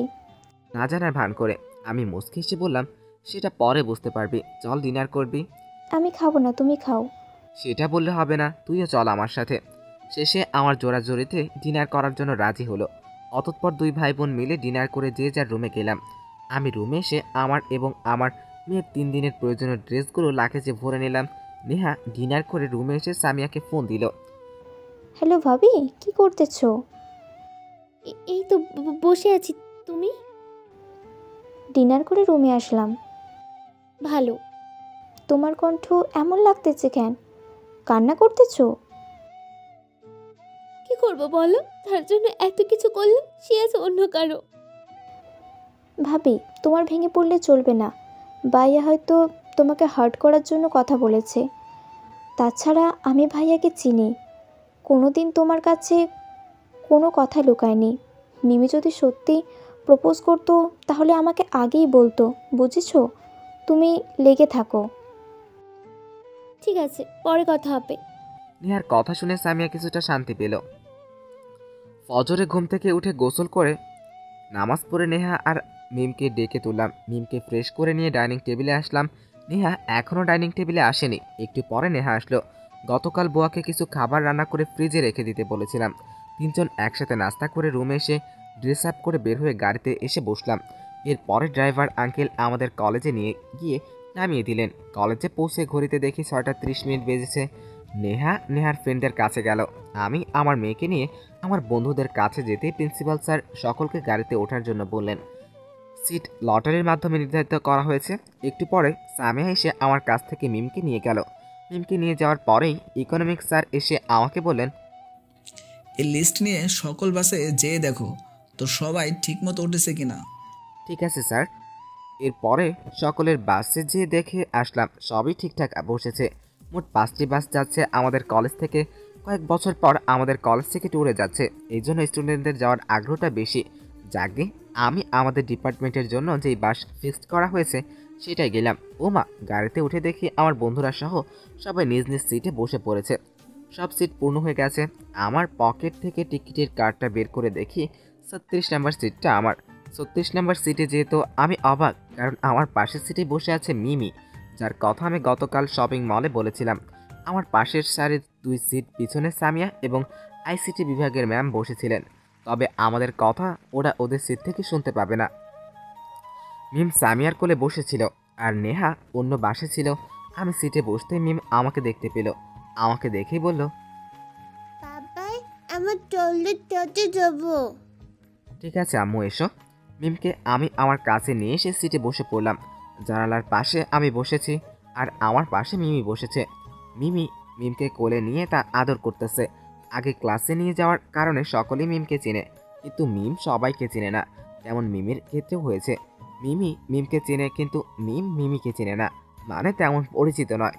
না জানার ভান করে আমি মুচকি হেসে বললাম, সেটা পরে বুঝতে পারবি, চল ডিনার করবি। আমি খাবো না, তুমি খাও। সেটা বললে হবে না, তুইও চল আমার সাথে। শেষে আমার জোরাজোরিতে ডিনার করার জন্য রাজি হলো। অতঃপর দুই ভাই বোন মিলে ডিনার করে যে যার রুমে গেলাম। আমি রুমে এসে আমার এবং আমার মেয়ের 3 দিনের প্রয়োজনীয় ড্রেসগুলো লাগেজে ভরে নিলাম। নেহা ডিনার করে রুমে এসে সামিয়াকে ফোন দিল। হ্যালো ভাবি, কি করতেছো? এই তো বসে আছি। তুমি? ডিনার করে রুমে আসলাম। ভালো। তোমার কণ্ঠ এমন লাগতেছে কেন? কান্না করতেছো? কি করব বলো, তার জন্য এত কিছু করলাম, সে আছে অন্য কারো। ভাবি, তোমার ভেঙে পড়লে চলবে না। ভাইয়া হয়তো তোমাকে হার্ট করার জন্য কথা বলেছে। তাছাড়া আমি ভাইয়াকে চিনি, কোনোদিন তোমার কাছে কোনো কথা লুকায়নি। মিমি যদি সত্যি প্রপোজ করতো তাহলে আমাকে আগেই বলতো, বুঝেছো? তুমি লেগে থাকো। ঠিক আছে, পরে কথা হবে। নেহার কথা শুনে সামিয়া কিছুটা শান্তি পেল। ফজরে ঘুম থেকে উঠে গোসল করে নামাজ পড়ে নেহা আর মিমকে ডেকে তুললাম। মিমকে ফ্রেশ করে নিয়ে ডাইনিং টেবিলে আসলাম। নেহা এখনও ডাইনিং টেবিলে আসেনি। একটু পরে নেহা আসলো। গতকাল বুয়াকে কিছু খাবার রান্না করে ফ্রিজে রেখে দিতে বলেছিলাম। তিনজন একসাথে নাস্তা করে রুমে এসে ড্রেস আপ করে বের হয়ে গাড়িতে এসে বসলাম। এরপরে ড্রাইভার আঙ্কেল আমাদের কলেজে নিয়ে গিয়ে নামিয়ে দিলেন। কলেজে পৌঁছে ঘড়িতে দেখি 6:30 বেজেছে। নেহার ফ্রেন্ডদের কাছে গেল। আমি আমার মেয়েকে নিয়ে আমার বন্ধুদের কাছে যেতেই প্রিন্সিপাল স্যার সকলকে গাড়িতে ওঠার জন্য বললেন। সিট লটারির মাধ্যমে নির্ধারিত করা হয়েছে। একটু পরে সামিয়া এসে আমার কাছ থেকে মিমকে নিয়ে গেল। মিমকে নিয়ে যাওয়ার পরেই ইকোনমিক্স স্যার এসে আমাকে বললেন, এই লিস্ট নিয়ে সকল বাসে যেয়ে দেখো তো সবাই ঠিকমতো উঠেছে কিনা। ঠিক আছে স্যার। এরপরে সকলের বাসে যেয়ে দেখে আসলাম সবই ঠিকঠাক বসেছে। মোট 5টি বাস যাচ্ছে আমাদের কলেজ থেকে। কয়েক বছর পর আমাদের কলেজ থেকে ট্যুরে যাচ্ছে, এই জন্য স্টুডেন্টদের যাওয়ার আগ্রহটা বেশি। যাকে আমি আমাদের ডিপার্টমেন্টের জন্য যেই বাস ফিক্সড করা হয়েছে সেটাই গেলাম। ওমা, গাড়িতে উঠে দেখি আমার বন্ধুরা সহ সবাই নিজ নিজ সিটে বসে পড়েছে। সব সিট পূর্ণ হয়ে গেছে। আমার পকেট থেকে টিকিটের কার্ডটা বের করে দেখি 36 নাম্বার সিটটা আমার। 36 নাম্বার সিটে যেহেতু আমি অবাক, কারণ আমার পাশের সিটে বসে আছে মিমি, যার কথা আমি গতকাল শপিং মলে বলেছিলাম। আমার পাশের সারির 2 সিট পিছনে সামিয়া এবং আইসিটি বিভাগের ম্যাম বসেছিলেন। তবে আমাদের কথা ওরা ওদের সিট থেকে শুনতে পাবে না। মিম সামিয়ার কোলে বসেছিল আর নেহা অন্য বাসে ছিল। আমি সিটে বসতে মিম আমাকে দেখতে পেল। আমাকে দেখেই বলল, বাবাই, আমার টয়লেট যেতে যাবো। ঠিক আছে আম্মু, এসো। মিমকে আমি আমার কাছে নিয়ে এসে সিটে বসে পড়লাম। জানালার পাশে আমি বসেছি আর আমার পাশে মিমি বসেছে। মিমকে কোলে নিয়ে তা আদর করতেছে। আগে ক্লাসে নিয়ে যাওয়ার কারণে সকলেই মিমকে চেনে, কিন্তু মিম সবাইকে চেনে না। তেমন মিমির ক্ষেত্রেও হয়েছে। মিমকে চেনে, কিন্তু মিম মিমিকে চেনে না, মানে তেমন পরিচিত নয়।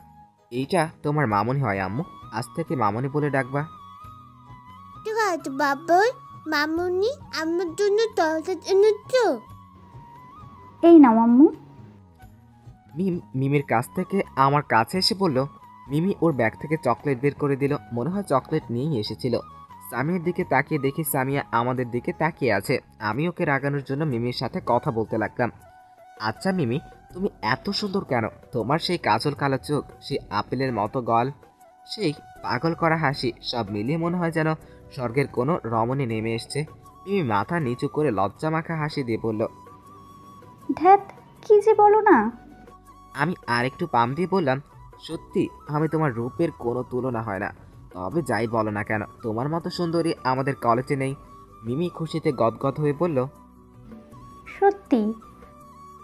এইটা তোমার মামনি হয় আম্মু, আজ থেকে মামনি বলে ডাকবা। ঠিক আছে বাবাই, মামুনি আমার জন্য টয়লেট এনেছো? এই নাও আম্মু। মিমির কাছ থেকে আমার কাছে এসে বলল। মিমি ওর ব্যাগ থেকে চকলেট বের করে দিল, মনে হয় চকলেট নিয়েই এসেছিল। সামিয়ার দিকে তাকিয়ে দেখি সামিয়া আমাদের দিকে তাকিয়ে আছে। আমি ওকে রাগানোর জন্য মিমির সাথে কথা বলতে লাগলাম। আচ্ছা মিমি, তুমি এত সুন্দর কেন? তোমার সেই কাজল কালো চোখ, সেই আপেলের মতো গল, সেই পাগল করা হাসি, সব মিলিয়ে মনে হয় যেন স্বর্গের কোনো রমণী নেমে এসছে। মিমি মাথা নিচু করে লজ্জা মাখা হাসি দিয়ে বলল, ধ্যাত, কি যে বলো না। আমি আরেকটু পাম দিয়ে বললাম, সত্যি আমি তোমার রূপের কোনো তুলনা হয় না। তবে যাই বলো না কেন, তোমার মতো সুন্দরী আমাদের কলেজে নেই। মিমি খুশিতে গদগদ হয়ে বলল, সত্যি?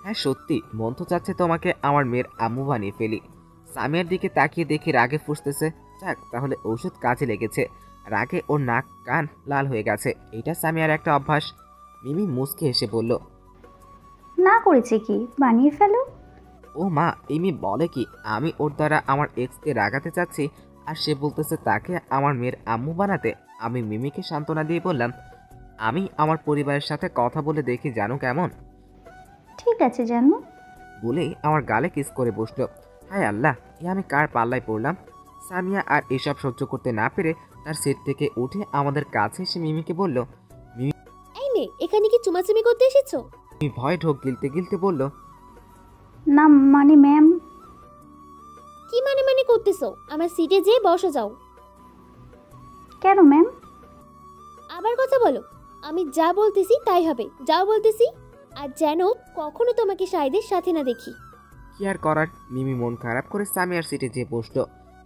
হ্যাঁ সত্যি, মন তো চাচ্ছে তোমাকে আমার মেয়ের আম্মু বানিয়ে ফেলি। সামিয়ার দিকে তাকিয়ে দেখি রাগে ফুসতেছে। যাক, তাহলে ঔষধ কাজে লেগেছে। রাগে ওর নাক কান লাল হয়ে গেছে। এটা সামিয়ার একটা অভ্যাস। মিমি মুচকে হেসে বলল, না করেছে কি, বানিয়ে ফেলো। ও মা, ইমি বলে কি? আমি ওর দ্বারা আমার এক্সকে রাগাতে চাচ্ছি আর সে বলতেছে তাকে আমার মেয়ের আম্মু বানাতে। আমি মিমিকে সান্ত্বনা দিয়ে বললাম, আমি আমার পরিবারের সাথে কথা বলে দেখি জানো কেমন। ঠিক আছে জানো। বলেই আমার গালে কিস করে বসলো। হায় আল্লাহ, এ আমি কার পাল্লায় পড়লাম? সামিয়া আর এসব সহ্য করতে না পেরে তার সিট থেকে উঠে আমাদের কাছে এসে মিমিকে বলল। এই মেয়ে, এখানে কি চুমাচুমি করতে এসেছো? মিমি ভয় ঢোক গিলতে গিলতে বলল, না মানে ম্যাম। কি মানে মানে করতেছো? আমার সিটে যেয়ে বসো যাও। কেন ম্যাম? আবার কথা বলো। আমি যা বলতেছি তাই হবে, যাও বলতেছি। আর যেন কখনো তোমাকে শাহিদের সাথে না দেখি। কি আর করার। মিমি মন খারাপ করে সামিয়ার সিটে যেয়ে বসলো।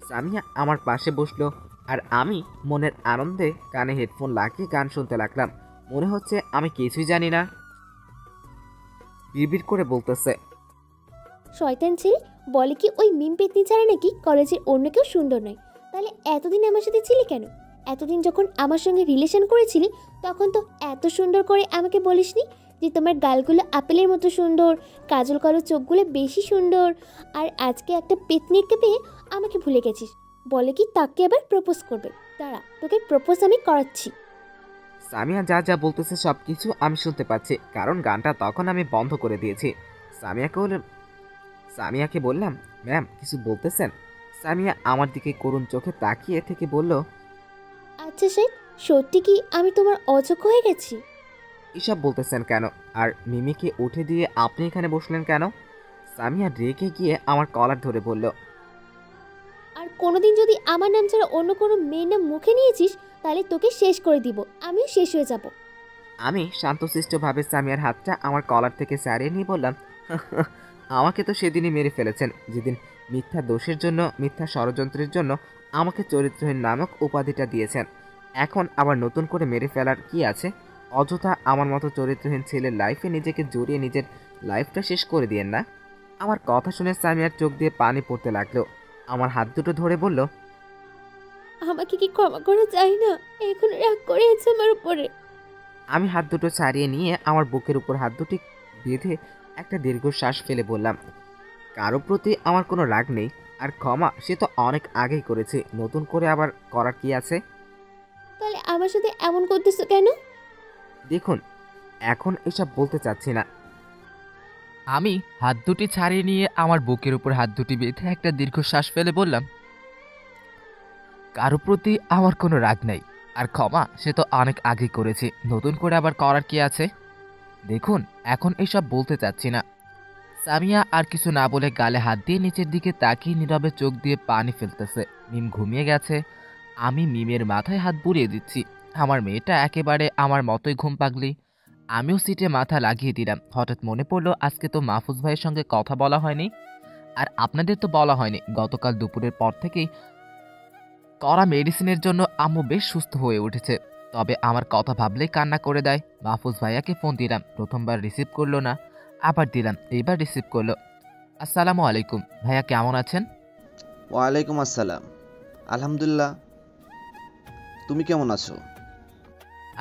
সামিয়া আমার পাশে বসলো আর আমি মনের আনন্দে কানে হেডফোন লাগিয়ে গান শুনতে লাগলাম। মনে হচ্ছে আমি কিছুই জানি না। বিড়বিড় করে বলতেছে, শয়তান ছেলে বলে কি ওই মিম পেতনি ছাড়া নাকি কলেজের অন্য কেউ সুন্দর নয়। তাহলে এতদিন আমার সাথে ছিলি কেন? এতদিন যখন আমার সঙ্গে রিলেশন করেছিলি তখন তো এত সুন্দর করে আমাকে বলিসনি যে তোমার গালগুলো আপেলের মতো সুন্দর, কাজল কালো চোখগুলো বেশি সুন্দর। আর আজকে একটা পেতনিকে পেয়ে আমাকে ভুলে গেছিস। বলে কি তাকে আবার প্রপোজ করবে। দাঁড়া, তোকে প্রপোজ আমি করাচ্ছি। সামিয়া যা যা বলতেছে সব কিছু আমি শুনতে পাচ্ছি, কারণ গানটা তখন আমি বন্ধ করে দিয়েছি। সামিয়াকে বললাম, ম্যাম কিছু বলতেছেন? সামিয়া আমার দিকে করুণ চোখে তাকিয়ে থেকে বলল, আচ্ছা শেখ, সত্যি কি আমি তোমার অযোগ্য হয়ে গেছি? এসব বলতেছেন কেন? আর মিমিকে উঠে দিয়ে আপনি এখানে বসলেন কেন? সামিয়া রেগে গিয়ে আমার কলার ধরে বলল, আর কোনোদিন যদি আমার নাম ছাড়া অন্য কোনো মেয়ের নাম মুখে নিয়েছিস তাহলে তোকে শেষ করে দিব, আমিও শেষ হয়ে যাব। আমি শান্তশিষ্টভাবে সামিয়ার হাতটা আমার কলার থেকে ছাড়িয়ে নিয়ে বললাম, আমাকে তো সেদিনই মেরে ফেলেছেন, যেদিন মিথ্যা দোষের জন্য, মিথ্যা ষড়যন্ত্রের জন্য আমাকে চরিত্রহীন নামক উপাধিটা দিয়েছেন। এখন আবার নতুন করে মেরে ফেলার কি আছে? অযথা আমার মতো চরিত্রহীন ছেলের লাইফে নিজেকে জড়িয়ে নিজের লাইফটা শেষ করে দিয়েন না। আমার কথা শুনে সামিয়ার চোখ দিয়ে পানি পড়তে লাগলো। আমার হাত দুটো ধরে বলল, আমাকে কি ক্ষমা করা যায় না? এখন রাগ করে আছে আমার উপরে। আমি হাত দুটো ছাড়িয়ে নিয়ে আমার বুকের উপর হাত দুটি বেঁধে একটা দীর্ঘশ্বাস ফেলে বললাম, কারো প্রতি আমার কোনো রাগ নেই, আর ক্ষমা সে তো অনেক আগেই করেছে, নতুন করে আবার করার কি আছে? তাহলে আমার সাথে এমন করতেছো কেন? দেখুন, এখন এসব বলতে চাচ্ছি না। আমি হাত দুটি ছাড়িয়ে নিয়ে আমার বুকের উপর হাত দুটি বেঁধে একটা দীর্ঘশ্বাস ফেলে বললাম, কারো প্রতি আমার কোনো রাগ নেই, আর ক্ষমা সে তো অনেক আগেই করেছে, নতুন করে আবার করার কি আছে? দেখুন, এখন এসব বলতে চাচ্ছি না। সামিয়া আর কিছু না বলে গালে হাত দিয়ে নিচের দিকে তাকিয়ে নীরবে চোখ দিয়ে পানি ফেলতেছে। মিম ঘুমিয়ে গেছে। আমি মিমের মাথায় হাত বুলিয়ে দিচ্ছি। আমার মেয়েটা একেবারে আমার মতোই ঘুম পাগলি। আমিও সিটে মাথা লাগিয়ে দিলাম। হঠাৎ মনে পড়লো আজকে তো মাহফুজ ভাইয়ের সঙ্গে কথা বলা হয়নি, আর আপনাদের তো বলা হয়নি। গতকাল দুপুরের পর থেকেই করা মেডিসিনের জন্য আম্মু বেশ সুস্থ হয়ে উঠেছে, তবে আমার কথা ভাবলেই কান্না করে দেয়। মাহফুজ ভাইয়াকে ফোন দিলাম, প্রথমবার রিসিভ করলো না, আবার দিলাম, এইবার রিসিভ করলো। আসসালামু আলাইকুম ভাইয়া, কেমন আছেন? ওয়ালাইকুম আসসালাম। আলহামদুলিল্লাহ, তুমি কেমন আছো?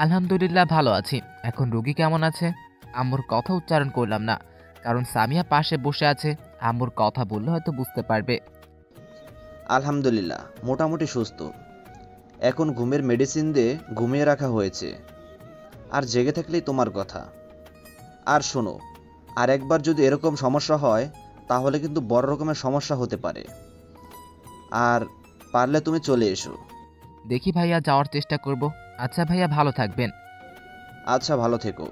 আলহামদুলিল্লাহ ভালো আছি। এখন রোগী কেমন আছে? আম্মুর কথা উচ্চারণ করলাম না, কারণ সামিয়া পাশে বসে আছে। আম্মুর কথা বললে হয়তো বুঝতে পারবে। আলহামদুলিল্লাহ, মোটামুটি সুস্থ। এখন ঘুমের মেডিসিন দিয়ে ঘুমিয়ে রাখা হয়েছে, আর জেগে থাকলেই তোমার কথা। আর শোনো, আর একবার যদি এরকম সমস্যা হয় তাহলে কিন্তু বড় রকমের সমস্যা হতে পারে, আর পারলে তুমি চলে এসো। দেখি ভাইয়া, যাওয়ার চেষ্টা করব। আচ্ছা ভাইয়া, ভালো থাকবেন। আচ্ছা, ভালো থেকো।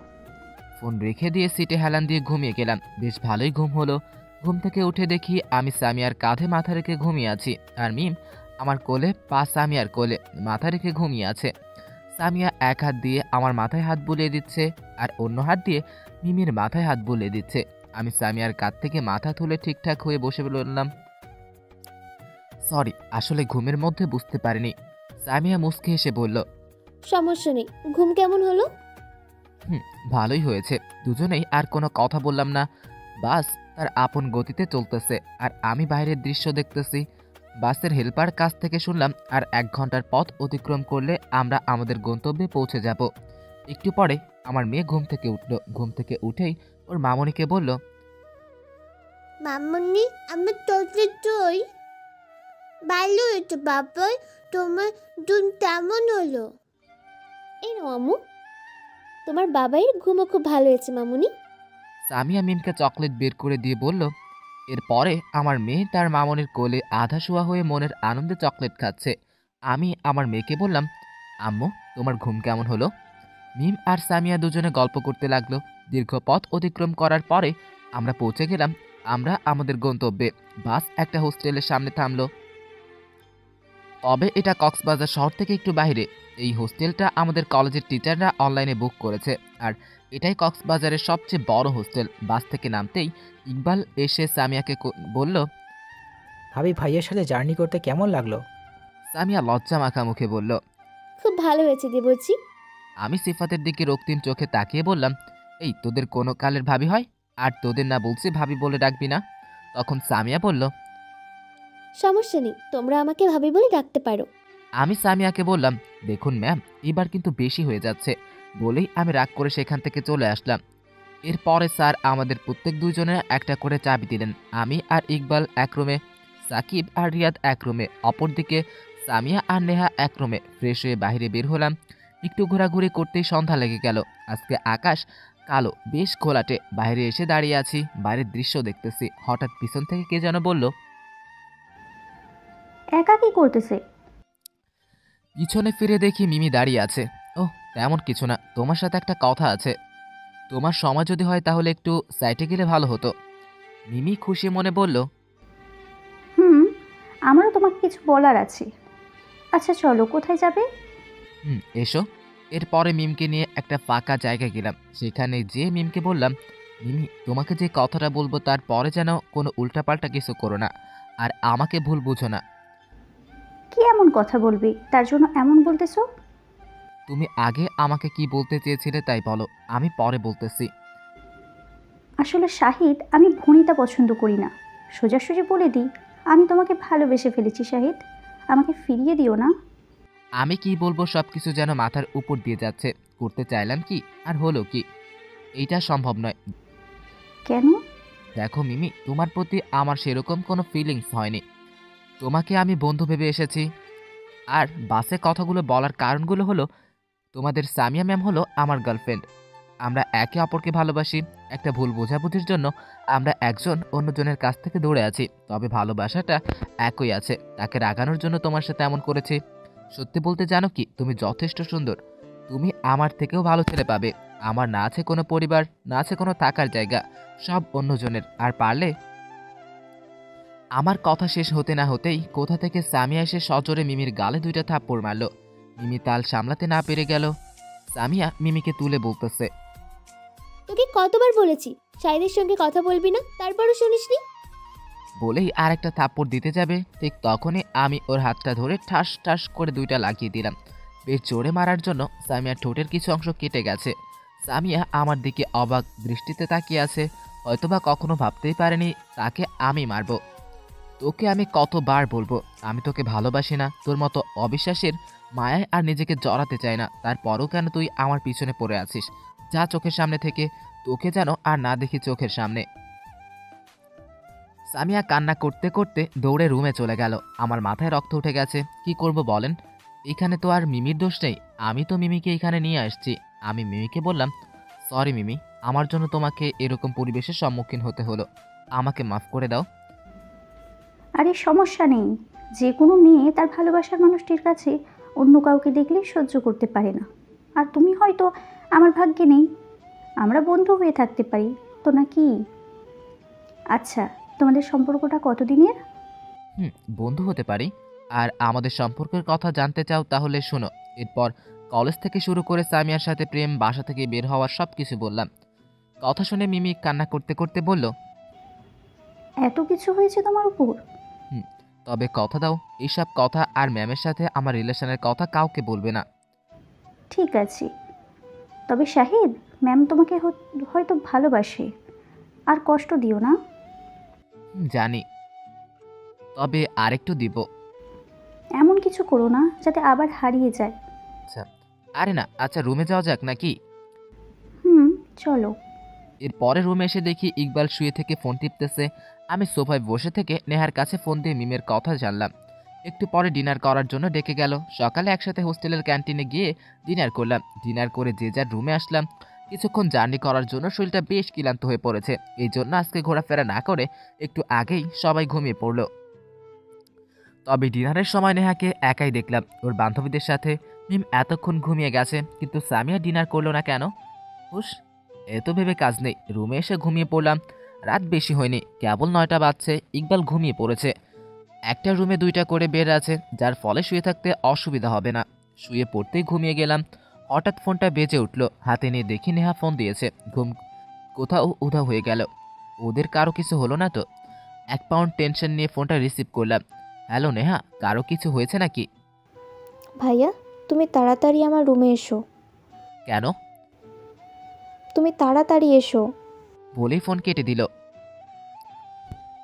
ফোন রেখে দিয়ে সিটে হেলান দিয়ে ঘুমিয়ে গেলাম। বেশ ভালোই ঘুম হলো। ঘুম থেকে উঠে দেখি আমি সামিয়ার কাঁধে মাথা রেখে ঘুমিয়ে আছি, আর মিম আমার কোলে, পা সামিয়ার কোলে, মাথা রেখে ঘুমিয়ে আছে। সামিয়া এক হাত দিয়ে আমার মাথায় হাত বুলিয়ে দিচ্ছে, আর অন্য হাত দিয়ে মিমির মাথায় হাত বুলিয়ে দিচ্ছে। আমি সামিয়ার কাঁধ থেকে মাথা তুলে ঠিকঠাক হয়ে বসে বললাম, সরি, আসলে ঘুমের মধ্যে বুঝতে পারিনি। সামিয়া মুচকি হেসে বলল, সমস্যা নেই। ঘুম কেমন হলো? ভালোই হয়েছে। দুজনেই আর কোনো কথা বললাম না। বাস তার আপন গতিতে চলতেছে, আর আমি বাইরের দৃশ্য দেখতেছি। বাসের হেল্পার কাছ থেকে শুনলাম আর 1 ঘন্টার পথ অতিক্রম করলে আমরা আমাদের গন্তব্যে পৌঁছে যাব। একটু পরে আমার মেয়ে ঘুম থেকে উঠল। ঘুম থেকে উঠেই ওর মামনিকে বলল, মামুনি, আমি তোকে তুই ভালো হতো বাবা, তোমার দুন কেমন হলো? এই নাও আম্মু, তোমার বাবাইয়ের ঘুমও খুব ভালো হয়েছে মামুনি। সামিয়া মিমকে চকলেট বের করে দিয়ে বলল, এরপরে আমার মেয়ে তার মামনির কোলে আধা শোয়া হয়ে মনের আনন্দে চকলেট খাচ্ছে। আমি আমার মেয়েকে বললাম, আম্মু তোমার ঘুম কেমন হলো? মিম আর সামিয়া দুজনে গল্প করতে লাগলো। দীর্ঘ পথ অতিক্রম করার পরে আমরা পৌঁছে গেলাম আমরা আমাদের গন্তব্যে। বাস একটা হোস্টেলের সামনে থামলো। তবে এটা কক্সবাজার শহর থেকে একটু বাইরে। এই হোস্টেলটা আমাদের কলেজের টিচাররা অনলাইনে বুক করেছে, আর এটাই কক্সবাজারের সবচেয়ে বড় হোস্টেল। বাস থেকে নামতেই ইকবাল এসে সামিয়াকে বলল, ভাবি ভাইয়ের সাথে জার্নি করতে কেমন লাগলো? সামিয়া লজ্জা মাখা মুখে বলল, খুব ভালো হয়েছে দেবজি। আমি সিফাতের দিকে রক্তিম চোখে তাকিয়ে বললাম, এই তোদের কোনো কালের ভাবি হয়? আর তোদের না বলছি ভাবি বলে ডাকবি না? তখন সামিয়া বলল, সমস্যা নেই, তোমরা আমাকে ভাবি বলে ডাকতে পারো। আমি সামিয়াকে বললাম, দেখুন ম্যাম, এবার কিন্তু বেশি হয়ে যাচ্ছে, বলেই আমি রাগ করে সেখান থেকে চলে আসলাম। এরপরে স্যার আমাদের প্রত্যেক দুজনের একটা করে চাবি দিলেন। আমি আর ইকবাল এক রুমে, সাকিব আর রিয়াদ এক রুমে, অপরদিকে সামিয়া আর নেহা এক রুমে। ফ্রেশ হয়ে বাইরে বের হলাম। একটু ঘোরাঘুরি করতেই সন্ধ্যা লেগে গেল। আজকে আকাশ কালো, বেশ ঘোলাটে। বাইরে এসে দাঁড়িয়ে আছি, বাইরের দৃশ্য দেখতেছি। হঠাৎ পিছন থেকে কে যেন বলল, একা কি করতেছে? পিছনে ফিরে দেখি মিমি দাঁড়িয়ে আছে। ওহ, তেমন কিছু না, তোমার সাথে একটা কথা আছে। তোমার সময় যদি হয় তাহলে একটু সাইটে গেলে ভালো হতো। মিমি খুশি মনে বলল, হুম, আমারও তোমাকে কিছু বলার আছে। আচ্ছা চলো, কোথায় যাবে? এসো। এরপরে মিমকে নিয়ে একটা ফাঁকা জায়গায় গেলাম। সেখানে যেয়ে মিমকে বললাম, মিমি তোমাকে যে কথাটা বলবো তারপরে যেন কোনো উল্টাপাল্টা কিছু করো না, আর আমাকে ভুল বুঝো না। কি এমন কথা বলবি তার জন্য এমন বলতেছো? তুমি আগে আমাকে কি বলতে চেয়েছিলে তাই বলো, আমি পরে বলতেছি। আসলে শাহিদ, আমি ভনিতা পছন্দ করি না। সোজাসুজি বলে দিই, আমি তোমাকে ভালোবেসে ফেলেছি শাহিদ, আমাকে ফিরিয়ে দিও না। আমি কি বলবো সবকিছু যেন মাথার উপর দিয়ে যাচ্ছে। করতে চাইলাম কি আর হলো কি, এইটা সম্ভব নয়। কেন? দেখো মিমি, তোমার প্রতি আমার সেরকম কোনো ফিলিংস হয়নি। তোমাকে আমি বন্ধু ভেবে এসেছি। আর বাসে কথাগুলো বলার কারণগুলো হলো, তোমাদের সামিয়া ম্যাম হলো আমার গার্লফ্রেন্ড। আমরা একে অপরকে ভালোবাসি। একটা ভুল বোঝাবুঝির জন্য আমরা একজন অন্যজনের কাছ থেকে দৌড়ে আছি, তবে ভালোবাসাটা একই আছে। তাকে রাগানোর জন্য তোমার সাথে এমন করেছি। সত্যি বলতে জানো কি, তুমি যথেষ্ট সুন্দর। তুমি আমার থেকেও ভালো ছেলে পাবে। আমার না আছে কোনো পরিবার, না আছে কোনো থাকার জায়গা, সব অন্যজনের। আর পারলে। আমার কথা শেষ হতে না হতেই কোথা থেকে সামিয়া এসে সজোরে মিমির গালে দুইটা থাপ্পড় মারল। মিমি তাল সামলাতে না পেরে গেল। সামিয়া মিমিকে তুলে বলতেছে, তোকে কতবার বলেছি শাহিদের সঙ্গে কথা বলবি না, তারপরও শুনিসনি। বলেই আর একটা থাপ্পড় দিতে যাবে, ঠিক তখনই আমি ওর হাতটা ধরে ঠাস ঠাস করে দুইটা লাগিয়ে দিলাম। বেশ জোরে মারার জন্য সামিয়ার ঠোঁটের কিছু অংশ কেটে গেছে। সামিয়া আমার দিকে অবাক দৃষ্টিতে তাকিয়ে আছে। হয়তোবা কখনো ভাবতেই পারেনি তাকে আমি মারব। তোকে আমি কতবার বলবো, আমি তোকে ভালোবাসি না। তোর মতো অবিশ্বাসের মায়ায় আর নিজেকে জড়াতে চাই না। তারপরও কেন তুই আমার পিছনে পড়ে আছিস? যা চোখের সামনে থেকে, তোকে যেন আর না দেখি চোখের সামনে। সামিয়া কান্না করতে করতে দৌড়ে রুমে চলে গেল। আমার মাথায় রক্ত উঠে গেছে। কি করব বলেন? এখানে তো আর মিমির দোষ নেই, আমি তো মিমিকে এখানে নিয়ে আসছি। আমি মিমিকে বললাম, সরি মিমি, আমার জন্য তোমাকে এরকম পরিবেশের সম্মুখীন হতে হলো, আমাকে মাফ করে দাও। আরে সমস্যা নেই, যে কোনো মেয়ে তার ভালোবাসার মানুষটির কাছে অন্য কাউকে দেখলেই সহ্য করতে পারে না। আর তুমি হয়তো আমার ভাগ্যে নেই, আমরা বন্ধু হয়ে থাকতে পারি তো নাকি? আচ্ছা, তোমাদের সম্পর্কটা কতদিনের? বন্ধু হতে পারি। আর আমাদের সম্পর্কের কথা জানতে চাও তাহলে শোনো। এরপর কলেজ থেকে শুরু করে সামিয়ার সাথে প্রেম, বাসা থেকে বের হওয়ার সব কিছু বললাম। কথা শুনে মিমি কান্না করতে করতে বলল, এত কিছু হয়েছে তোমার উপর? তবে কথা দাও, এইসব কথা আর ম্যামের সাথে আমার রিলেশনের কথা কাউকে বলবে না। ঠিক আছে, তবে শাহিদ, ম্যাম তোমাকে হয়তো ভালোবাসে, আর কষ্ট দিও না। জানি, তবে আরেকটু দিব। এমন কিছু করো না যাতে আবার হারিয়ে যায়। আচ্ছা, আরে না, আচ্ছা রুমে যাওয়া যাক নাকি? চলো। এরপরে রুমে এসে দেখি ইকবাল শুয়ে থেকে ফোন টিপতেছে। আমি সোফায় বসে থেকে নেহার কাছে ফোন দিয়ে মিমের কথা জানলাম। একটু পরে ডিনার করার জন্য ডেকে গেল। সকালে একসাথে হোস্টেলের ক্যান্টিনে গিয়ে ডিনার করলাম। ডিনার করে যে যার রুমে আসলাম। কিছুক্ষণ জার্নি করার জন্য শরীরটা বেশ ক্লান্ত হয়ে পড়েছে, এই জন্য আজকে ঘোরাফেরা না করে একটু আগেই সবাই ঘুমিয়ে পড়ল। তবে ডিনারের সময় নেহাকে একাই দেখলাম ওর বান্ধবীদের সাথে। মিম এতক্ষণ ঘুমিয়ে গেছে, কিন্তু সামিয়া ডিনার করলো না কেন? হুস, এত ভেবে কাজ নেই, রুমে এসে ঘুমিয়ে পড়লাম। রাত বেশি হয়নি, কেবল 9টা বাজছে। ইকবাল ঘুমিয়ে পড়েছে। একটা রুমে 2টা করে বেড আছে, যার ফলে শুয়ে থাকতে অসুবিধা হবে না। শুয়ে পড়তেই ঘুমিয়ে গেলাম। হঠাৎ ফোনটা বেজে উঠল, হাতে নিয়ে দেখি নেহা ফোন দিয়েছে। ঘুম কোথাও উধাও হয়ে গেল। ওদের কারো কিছু হলো না তো? 1 পাউন্ড টেনশন নিয়ে ফোনটা রিসিভ করলাম। হ্যালো নেহা, কারো কিছু হয়েছে নাকি? ভাইয়া, তুমি তাড়াতাড়ি আমার রুমে এসো। কেন? তুমি তাড়াতাড়ি এসো। বলেই ফোন কেটে দিল।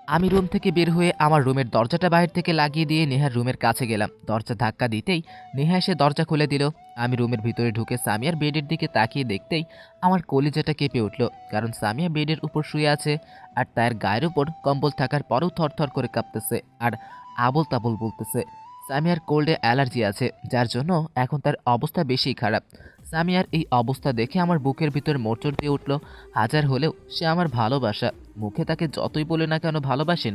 আমি রুম থেকে বের হয়ে আমার রুমের দরজাটা বাইরে থেকে লাগিয়ে দিয়ে নেহার রুমের কাছে গেলাম। দরজা ধাক্কা দিতেই নেহা এসে দরজা খুলে দিল। আমি রুমের ভিতরে ঢুকে সামিয়ার বেডের দিকে তাকিয়ে দেখতেই আমার কলিজাটা কেঁপে উঠল, কারণ সামিয়া বেডের উপর শুয়ে আছে আর তার গায়ের উপর কম্বল থাকার পরেও থরথর করে কাঁপতেছে আর আবল তাবল বলতেছে। সামিয়ার কোল্ডে অ্যালার্জি আছে, যার জন্য এখন তার অবস্থা বেশি খারাপ। সামিয়ার এই অবস্থা দেখে আমার বুকের ভিতর মোচড় দিয়ে উঠল। হাজার হলেও সে আমার ভালোবাসা। মুখে তাকে যতই বলে না কেন ভালোবাসি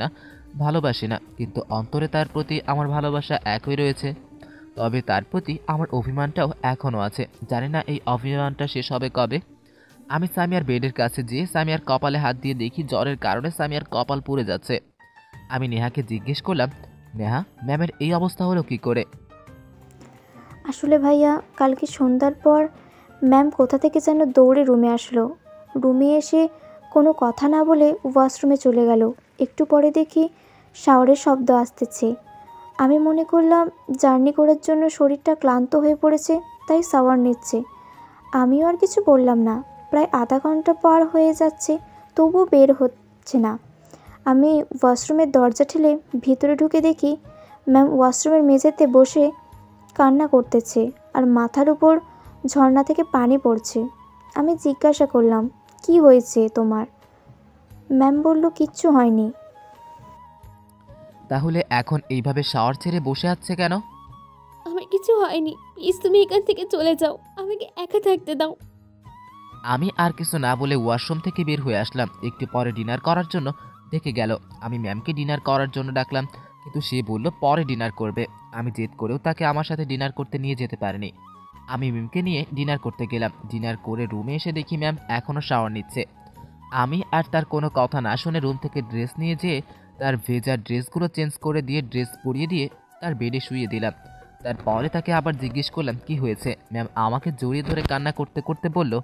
না, কিন্তু অন্তরে তার প্রতি আমার ভালোবাসা একই রয়েছে। তবে তার প্রতি আমার অভিমানটাও এখনও আছে। জানি না এই অভিমানটা শেষ হবে কবে। আমি সামিয়ার বেডের কাছে যেয়ে সামিয়ার কপালে হাত দিয়ে দেখি জ্বরের কারণে সামিয়ার কপাল পুড়ে যাচ্ছে। আমি নেহাকে জিজ্ঞেস করলাম, নেহা, ম্যামের এই অবস্থা হলো কি করে? আসলে ভাইয়া, কালকে সন্ধ্যার পর ম্যাম কোথা থেকে যেন দৌড়ে রুমে আসলো। রুমে এসে কোনো কথা না বলে ওয়াশরুমে চলে গেল। একটু পরে দেখি শাওয়ারের শব্দ আসতেছে। আমি মনে করলাম জার্নি করার জন্য শরীরটা ক্লান্ত হয়ে পড়েছে, তাই শাওয়ার নিচ্ছে। আমিও আর কিছু বললাম না। প্রায় আধা ঘন্টা পার হয়ে যাচ্ছে, তবুও বের হচ্ছে না। আমি ওয়াশরুমের দরজা ঠেলে ভিতরে ঢুকে দেখি ম্যাম ওয়াশরুমের মেঝেতে বসে কান্না করতেছে আর মাথার উপর ঝর্ণা থেকে পানি পড়ছে। আমি জিজ্ঞাসা করলাম, কি হয়েছে তোমার? ম্যাম বলল, কিচ্ছু হয়নি। তাহলে এখন এইভাবে শাওয়ার ছেড়ে বসে আছে কেন? আমার কিছু হয়নি, প্লিজ তুমি এখান থেকে চলে যাও, আমাকে একা থাকতে দাও। আমি আর কিছু না বলে ওয়াশরুম থেকে বের হয়ে আসলাম। একটু পরে ডিনার করার জন্য ডেকে গেল। আমি ম্যামকে ডিনার করার জন্য ডাকলাম, কিন্তু সে বলল পরে ডিনার করবে। আমি জেদ করেও তাকে আমার সাথে ডিনার করতে নিয়ে যেতে পারিনি। আমি ম্যামকে নিয়ে ডিনার করতে গেলাম। ডিনার করে রুমে এসে দেখি ম্যাম এখনও শাওয়ার নিচ্ছে। আমি আর তার কোনো কথা না শুনে রুম থেকে ড্রেস নিয়ে যেয়ে তার ভেজা ড্রেসগুলো চেঞ্জ করে দিয়ে ড্রেস পরিয়ে দিয়ে তার বেডে শুইয়ে দিলাম। তারপরে তাকে আবার জিজ্ঞেস করলাম কি হয়েছে। ম্যাম আমাকে জড়িয়ে ধরে কান্না করতে করতে বলল,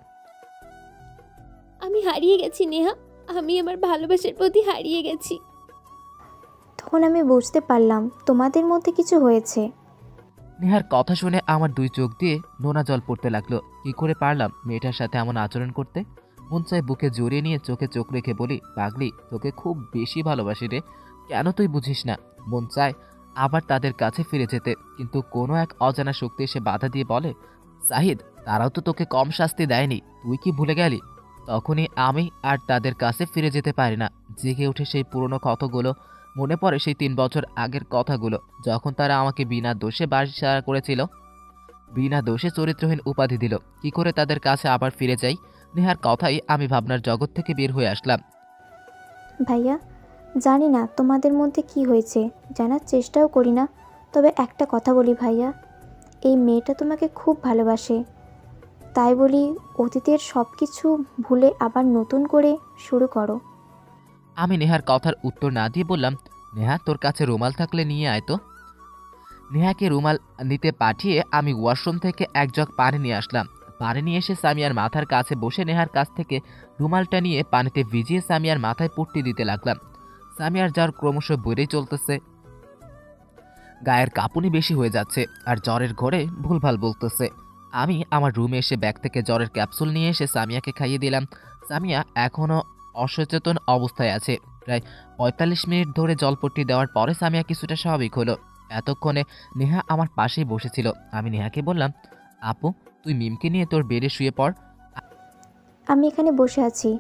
আমি হারিয়ে গেছি নেহা, আমি আমার ভালোবাসার প্রতি হারিয়ে গেছি। তখন আমি বুঝতে পারলাম তোমাদের মধ্যে কিছু হয়েছে। নেহার কথা শুনে আমার 2 চোখ দিয়ে নোনা জল পড়তে লাগলো। কি করে পারলাম মেয়েটার সাথে এমন আচরণ করতে? মন চায় বুকে জড়িয়ে নিয়ে চোখে চোখ রেখে বলি, পাগলি, তোকে খুব বেশি ভালোবাসি রে, কেন তুই বুঝিস না? মন চায় আবার তাদের কাছে ফিরে যেতে, কিন্তু কোনো এক অজানা শক্তি এসে বাধা দিয়ে বলে, সাহিদ, তারাও তো তোকে কম শাস্তি দেয়নি, তুই কি ভুলে গেলি? তখনই আমি আর তাদের কাছে ফিরে যেতে পারি না। জেগে উঠে সেই পুরনো ক্ষতগুলো মনে পড়ে, সেই 3 বছর আগের কথাগুলো, যখন তারা আমাকে বিনা দোষে বাড়ি করেছিল, বিনা দোষে চরিত্রহীন উপাধি দিল। কি করে তাদের কাছে আবার ফিরে যাই? নেহার কথাই আমি ভাবনার জগৎ থেকে বের হয়ে আসলাম। ভাইয়া, জানি না তোমাদের মধ্যে কি হয়েছে, জানার চেষ্টাও করি না। তবে একটা কথা বলি ভাইয়া, এই মেয়েটা তোমাকে খুব ভালোবাসে। তাই বলি অতীতের সব কিছু ভুলে আবার নতুন করে শুরু করো। আমি নেহার কথার উত্তর না দিয়ে বললাম, নেহা, তোর কাছে রুমাল থাকলে নিয়ে আয় তো। নেহাকে রুমাল নিতে পাঠিয়ে আমি ওয়াশরুম থেকে 1 জগ পানি নিয়ে আসলাম। পানি নিয়ে এসে সামিয়ার মাথার কাছে বসে নেহার কাছ থেকে রুমালটা নিয়ে পানিতে ভিজিয়ে সামিয়ার মাথায় পট্টি দিতে লাগলাম। সামিয়ার জ্বর ক্রমশ বেড়েই চলতেছে, গায়ের কাঁপুনি বেশি হয়ে যাচ্ছে আর জ্বরের ঘোরে ভুলভাল বলতেছে। আমি আমার রুমে এসে ব্যাগ থেকে জ্বরের ক্যাপসুল নিয়ে এসে সামিয়াকে খাইয়ে দিলাম। সামিয়া এখনও অসচেতন অবস্থায় আছে। প্রায় 45 মিনিট ধরে জলপট্টি দেওয়ার পরে সামিয়া কিছুটা স্বাভাবিক হলো। এতক্ষণে নেহা আমার পাশেই বসেছিল। আমি নেহাকে বললাম, আপু, তুই মিমকে নিয়ে তোর বেডে শুয়ে পড়। আমি এখানে বসে আছি,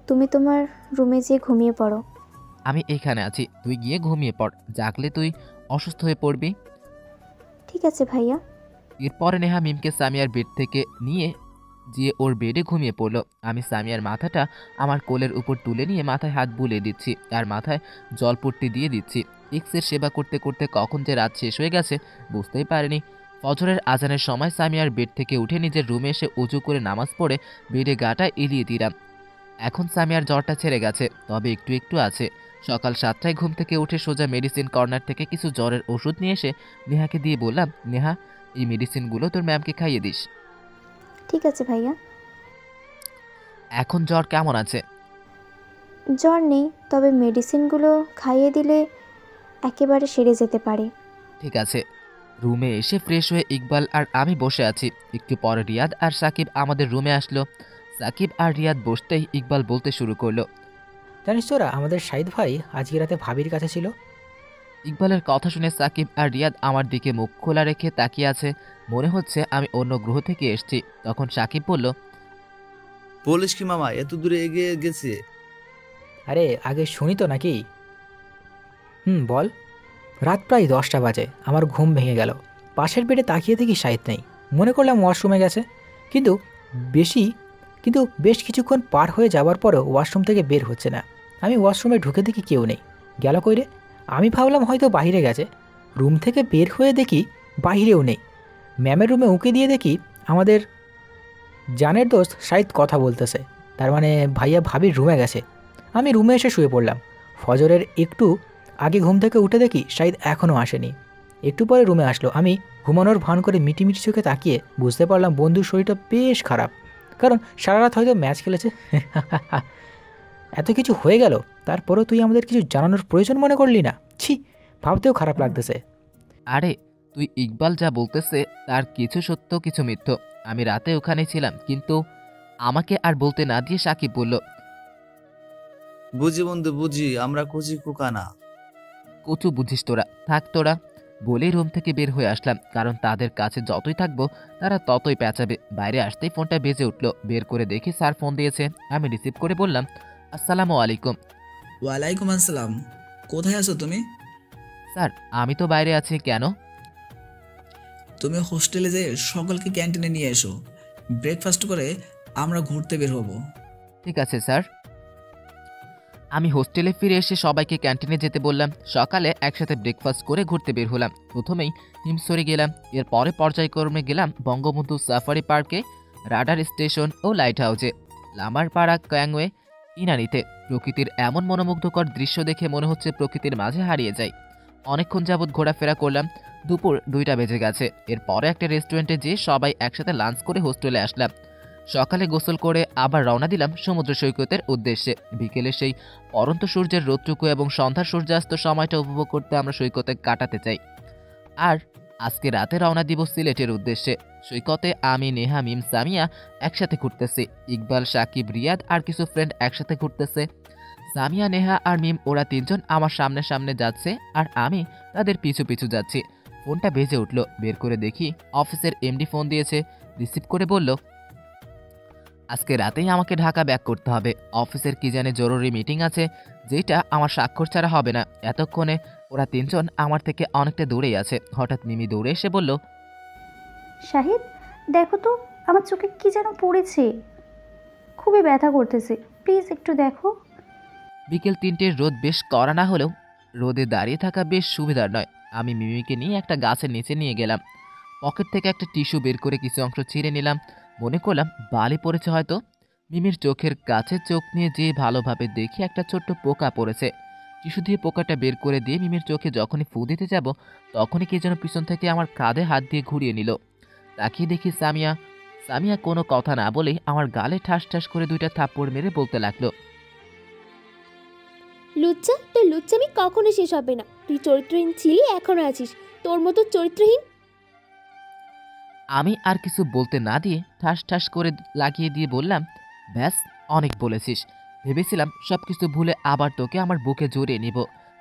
তুমি তোমার রুমে যেয়ে ঘুমিয়ে পড়ো। আমি এখানে আছি, তুই গিয়ে ঘুমিয়ে পড়, জাগলে তুই অসুস্থ হয়ে পড়বি। ঠিক আছে ভাইয়া। এরপরে নেহা মিমকে সামিয়ার বেড থেকে নিয়ে যে ওর বেডে ঘুমিয়ে পড়লো। আমি সামিয়ার মাথাটা আমার কোলের উপর তুলে নিয়ে মাথায় হাত বুলিয়ে দিচ্ছি আর মাথায় জলপট্টি দিয়ে দিচ্ছি। এক্সের সেবা করতে করতে কখন যে রাত শেষ হয়ে গেছে বুঝতেই পারিনি। ফজরের আজানের সময় সামিয়ার বেড থেকে উঠে নিজের রুমে এসে উজু করে নামাজ পড়ে বেডে গাটা এলিয়ে দিলাম। এখন সামিয়ার জ্বরটা ছেড়ে গেছে, তবে একটু একটু আছে। সকাল 7টায় ঘুম থেকে উঠে সোজা মেডিসিন কর্নার থেকে কিছু জ্বরের ওষুধ নিয়ে এসে নেহাকে দিয়ে বললাম, নেহা এই মেডিসিনগুলো তোর ম্যামকে খাইয়ে দিস। ঠিক আছে ভাইয়া। এখন জ্বর কেমন আছে? জ্বর নেই, তবে মেডিসিনগুলো খাইয়ে দিলে একেবারে সেরে যেতে পারে। ঠিক আছে। রুমে এসে ফ্রেশ হয়ে ইকবাল আর আমি বসে আছি। একটু পরে রিয়াদ আর সাকিব আমাদের রুমে আসলো। সাকিব আর রিয়াদ বসতেই ইকবাল বলতে শুরু করলো, জানিস তোরা আমাদের শাহিদ ভাই আজকে রাতে ভাবির কাছে ছিল। ইকবালের কথা শুনে সাকিব আর রিয়াদ আমার দিকে মুখ খোলা রেখে তাকিয়ে আছে, মনে হচ্ছে আমি অন্য গ্রহ থেকে এসেছি। তখন সাকিব বলল, বলিস কি মামা, এত দূরে এগিয়ে গেছে? আরে আগে শুনি তো নাকি। বল। রাত প্রায় 10টা বাজে, আমার ঘুম ভেঙে গেল। পাশের বেডে তাকিয়ে দেখি শাহিদ নেই। মনে করলাম ওয়াশরুমে গেছে, কিন্তু বেশ কিছুক্ষণ পার হয়ে যাওয়ার পরও ওয়াশরুম থেকে বের হচ্ছে না। আমি ওয়াশরুমে ঢুকে দেখি কেউ নেই। গেল কই রে? আমি ভাবলাম হয়তো বাইরে গেছে। রুম থেকে বের হয়ে দেখি বাইরেও নেই। ম্যামের রুমে উঁকি দিয়ে দেখি আমাদের জানের দোস্ত শাহিদ কথা বলতেছে। তার মানে ভাইয়া ভাবির রুমে গেছে। আমি রুমে এসে শুয়ে পড়লাম। ফজরের একটু আগে ঘুম থেকে উঠে দেখি শাহিদ এখনও আসেনি। একটু পরে রুমে আসলো। আমি ঘুমানোর ভান করে মিটিমিটি চোখে তাকিয়ে বুঝতে পারলাম বন্ধুর শরীরটা বেশ খারাপ, কারণ সারা রাত হয়তো ম্যাচ খেলেছে। এত কিছু হয়ে গেল, তারপরও তুই আমাদের কিছু জানানোর প্রয়োজন মনে করলি না? ছি, ভাবতেও খারাপ লাগতেছে। আরে তুই ইকবাল যা বলতেছে তার কিছু সত্য কিছু মিথ্য। আমি রাতে ওখানে ছিলাম, কিন্তু আমাকে আর বলতে না দিয়ে সাকিব বলল, বুঝি বন্ধু বুঝি, আমরা কচি কুকা না। কচু বুঝিস তোরা, থাক তোরা। বলেই রুম থেকে বের হয়ে আসলাম, কারণ তাদের কাছে যতই থাকবো তারা ততই পেঁচাবে। বাইরে আসতেই ফোনটা বেজে উঠলো। বের করে দেখি স্যার ফোন দিয়েছে। আমি রিসিভ করে বললাম, আসসালামু আলাইকুম। ওয়ালাইকুম আসসালাম। কোথায় আছো তুমি? স্যার আমি তো বাইরে আছি। কেন? তুমি হোস্টেলে যে সকলকে ক্যান্টিনে নিয়ে এসো, ব্রেকফাস্ট করে আমরা ঘুরতে বের হব। ঠিক আছে স্যার। আমি হোস্টেলে ফিরে এসে সবাইকে ক্যান্টিনে যেতে বললাম। সকালে একসাথে ব্রেকফাস্ট করে ঘুরতে বের হলাম। প্রথমেই হিমসরে গেলাম, এরপরে পর্যায়ক্রমে গেলাম বঙ্গবন্ধু সাফারি পার্কে, রাডার স্টেশন ও লাইট হাউসে, লামারপাড়া ক্যাংওয়ে, ইনানিতে। প্রকৃতির এমন মনোমুগ্ধকর দৃশ্য দেখে মনে হচ্ছে প্রকৃতির মাঝে হারিয়ে যাই। অনেকক্ষণ যাবৎ ঘোরাফেরা করলাম। দুপুর 2টা বেজে গেছে। এরপরে একটা রেস্টুরেন্টে যেয়ে সবাই একসাথে লাঞ্চ করে হোস্টেলে আসলাম। সকালে গোসল করে আবার রওনা দিলাম সমুদ্র সৈকতের উদ্দেশ্যে। বিকেলে সেই পরন্ত সূর্যের রোদটুকু এবং সন্ধ্যার সূর্যাস্ত সময়টা উপভোগ করতে আমরা সৈকতে কাটাতে চাই। আর আজকে রাতে রওনা দিব সিলেটের উদ্দেশ্যে। সৈকতে আমি, নেহা, মিম, সামিয়া একসাথে ঘুরতেছি। ইকবাল, সাকিব, রিয়াদ আর কিছু ফ্রেন্ড একসাথে ঘুরতেছে। সামিয়া, নেহা আর মিম ওরা 3জন আমার সামনে সামনে যাচ্ছে আর আমি তাদের পিছু পিছু যাচ্ছি। ফোনটা বেজে উঠলো। বের করে দেখি অফিসের এমডি ফোন দিয়েছে। রিসিভ করে বলল, আজকে রাতেই আমাকে ঢাকা ব্যাক করতে হবে। অফিসের কি জানে জরুরি মিটিং আছে, যেটা আমার স্বাক্ষর ছাড়া হবে না। এতক্ষণে ওরা 3জন আমার থেকে অনেকটা দূরেই আছে। হঠাৎ মিমি দৌড়ে এসে বলল, শাহিদ দেখো তো, আমার চোখে কি যেন পড়েছে, খুবই ব্যথা করতেছে, প্লিজ একটু দেখো। বিকেল 3টের রোদ বেশ কড়া না হলেও রোদে দাঁড়িয়ে থাকা বেশ সুবিধার নয়। আমি মিমিকে নিয়ে একটা গাছের নিচে নিয়ে গেলাম। পকেট থেকে একটা টিস্যু বের করে কিছু অংশ ছিঁড়ে নিলাম। মনে করলাম বালি পড়েছে হয়তো। মিমির চোখের কাছে চোখ নিয়ে যে ভালোভাবে দেখি একটা ছোট্ট পোকা পড়েছে। টিস্যু দিয়ে পোকাটা বের করে দিয়ে মিমির চোখে যখনই ফু দিতে যাব, তখনই কে যেন পিছন থেকে আমার কাঁধে হাত দিয়ে ঘুরিয়ে নিল। তাকিয়ে দেখি সামিয়া। সামিয়া কোনো কথা না বলেই আমার গালে ঠাস ঠাস করে 2টা থাপ্পড় মেরে বলতে লাগলো, লুচ্চা, তোর লুচ্চামি কখনো শেষ হবে না। তুই চরিত্রহীন ছিলি, এখনো আছিস। তোর মতো চরিত্রহীন। আমি আর কিছু বলতে না দিয়ে ঠাস ঠাস করে লাগিয়ে দিয়ে বললাম, ব্যাস অনেক বলেছিস। ভেবেছিলাম সব কিছু ভুলে আবার তোকে আমার বুকে জড়িয়ে নিব,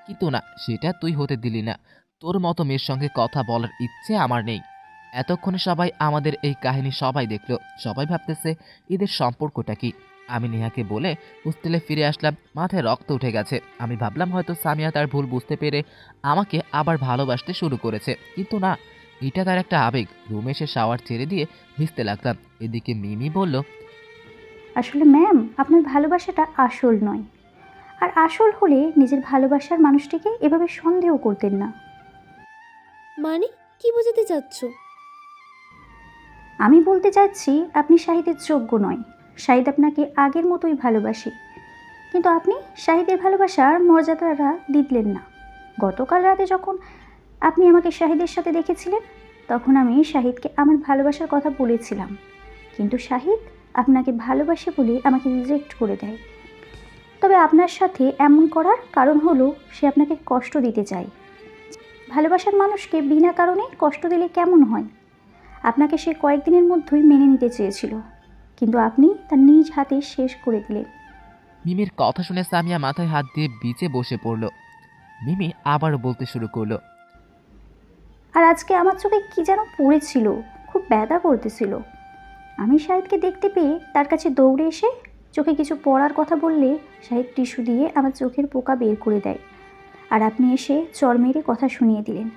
কিন্তু না, সেটা তুই হতে দিলি না। তোর মতো মেয়ের সঙ্গে কথা বলার ইচ্ছে আমার নেই। এতক্ষণে সবাই আমাদের এই কাহিনী সবাই দেখল। সবাই ভাবতেছে এদের সম্পর্কটা কি। আমি নেহাকে বলে হোস্টেলে ফিরে আসলাম। মাথায় রক্ত উঠে গেছে। আমি ভাবলাম হয়তো সামিয়া তার ভুল বুঝতে পেরে আমাকে আবার ভালোবাসতে শুরু করেছে, কিন্তু না, এটা তার একটা আবেগ। রুমে এসে শাওয়ার ছেড়ে দিয়ে ভিজতে লাগলাম। এদিকে মিমি বলল, আসলে ম্যাম, আপনার ভালোবাসাটা আসল নয়। আর আসল হলে নিজের ভালোবাসার মানুষটিকে এভাবে সন্দেহ করতেন না। মানে কি বোঝাতে চাচ্ছ? আমি বলতে চাচ্ছি আপনি শাহিদের যোগ্য নয়। শাহিদ আপনাকে আগের মতোই ভালোবাসে, কিন্তু আপনি শাহিদের ভালোবাসার মর্যাদাটা দিলেন না। গতকাল রাতে যখন আপনি আমাকে শাহিদের সাথে দেখেছিলেন, তখন আমি শাহিদকে আমার ভালোবাসার কথা বলেছিলাম, কিন্তু শাহিদ আপনাকে ভালোবাসে বলে আমাকে রিজেক্ট করে দেয়। তবে আপনার সাথে এমন করার কারণ হলো সে আপনাকে কষ্ট দিতে চায়। ভালোবাসার মানুষকে বিনা কারণে কষ্ট দিলে কেমন হয়? আপনাকে সে কয়েকদিনের মধ্যেই মেনে নিতে চেয়েছিল, কিন্তু আপনি তার নিজ হাতে শেষ করে দিলেন। মিমির কথা শুনে সামিয়া মাথায় হাত দিয়ে বিচে বসে পড়ল। মিমি আবারও বলতে শুরু করলো, আর আজকে আমার চোখে কি যেন পড়েছিল, খুব ব্যথা করতেছিল। আমি শাহিদকে দেখতে পেয়ে তার কাছে দৌড়ে এসে চোখে কিছু পড়ার কথা বললে শাহিদ টিস্যু দিয়ে আমার চোখের পোকা বের করে দেয়, আর আপনি এসে চড় মেরে কথা শুনিয়ে দিলেন।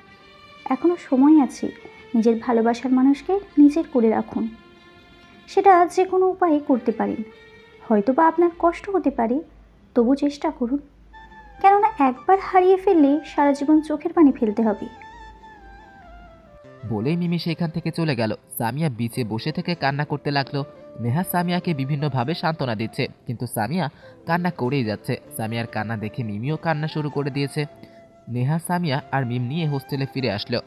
এখনও সময় আছে, নিজের ভালোবাসার মানুষকে নিজের করে রাখুন। সেটা যে কোনো উপায়ে করতে পারেন। হয়তো বা আপনার কষ্ট হতে পারে, তবু চেষ্টা করুন। কেননা একবার হারিয়ে ফেললে সারা জীবন চোখের পানি ফেলতে হবে। বলেই মিমি সেখান থেকে চলে গেল। সামিয়া বিচে বসে থেকে কান্না করতে লাগলো। নেহা সামিয়াকে বিভিন্নভাবে সান্ত্বনা দিচ্ছে, কিন্তু সামিয়া কান্না করেই যাচ্ছে। সামিয়ার কান্না দেখে মিমিও কান্না শুরু করে দিয়েছে। নেহা সামিয়া আর মিম নিয়ে হোস্টেলে ফিরে আসলো।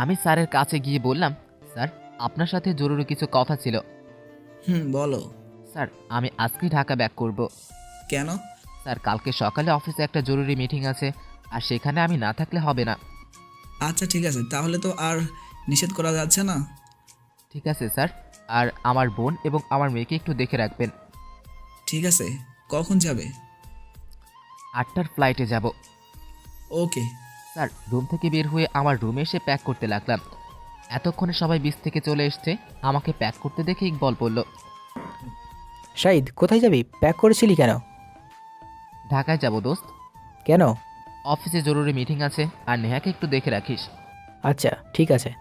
আমি স্যারের কাছে গিয়ে বললাম, স্যার, আপনার সাথে জরুরি কিছু কথা ছিল। বলো। স্যার, আমি আজকে ঢাকা ব্যাক করব। কেন? স্যার, কালকে সকালে অফিসে একটা জরুরি মিটিং আছে, আর সেখানে আমি না থাকলে হবে না। আচ্ছা ঠিক আছে, তাহলে তো আর নিষেধ করা যাচ্ছে না। ঠিক আছে স্যার, আর আমার বোন এবং আমার মেয়েকে একটু দেখে রাখবেন। ঠিক আছে, কখন যাবে? 8টার ফ্লাইটে যাব। ওকে। স্যার, রুম থেকে বের হয়ে আমার রুমে এসে প্যাক করতে লাগলাম। এতক্ষণে সবাই বিচ থেকে চলে এসছে। আমাকে প্যাক করতে দেখে ইকবল বলল, শাহিদ, কোথায় যাবি? প্যাক করেছিলি কেন? ঢাকায় যাব দোস্ত। কেন? অফিসে জরুরি মিটিং আছে, আর নেহাকে একটু দেখে রাখিস। আচ্ছা ঠিক আছে।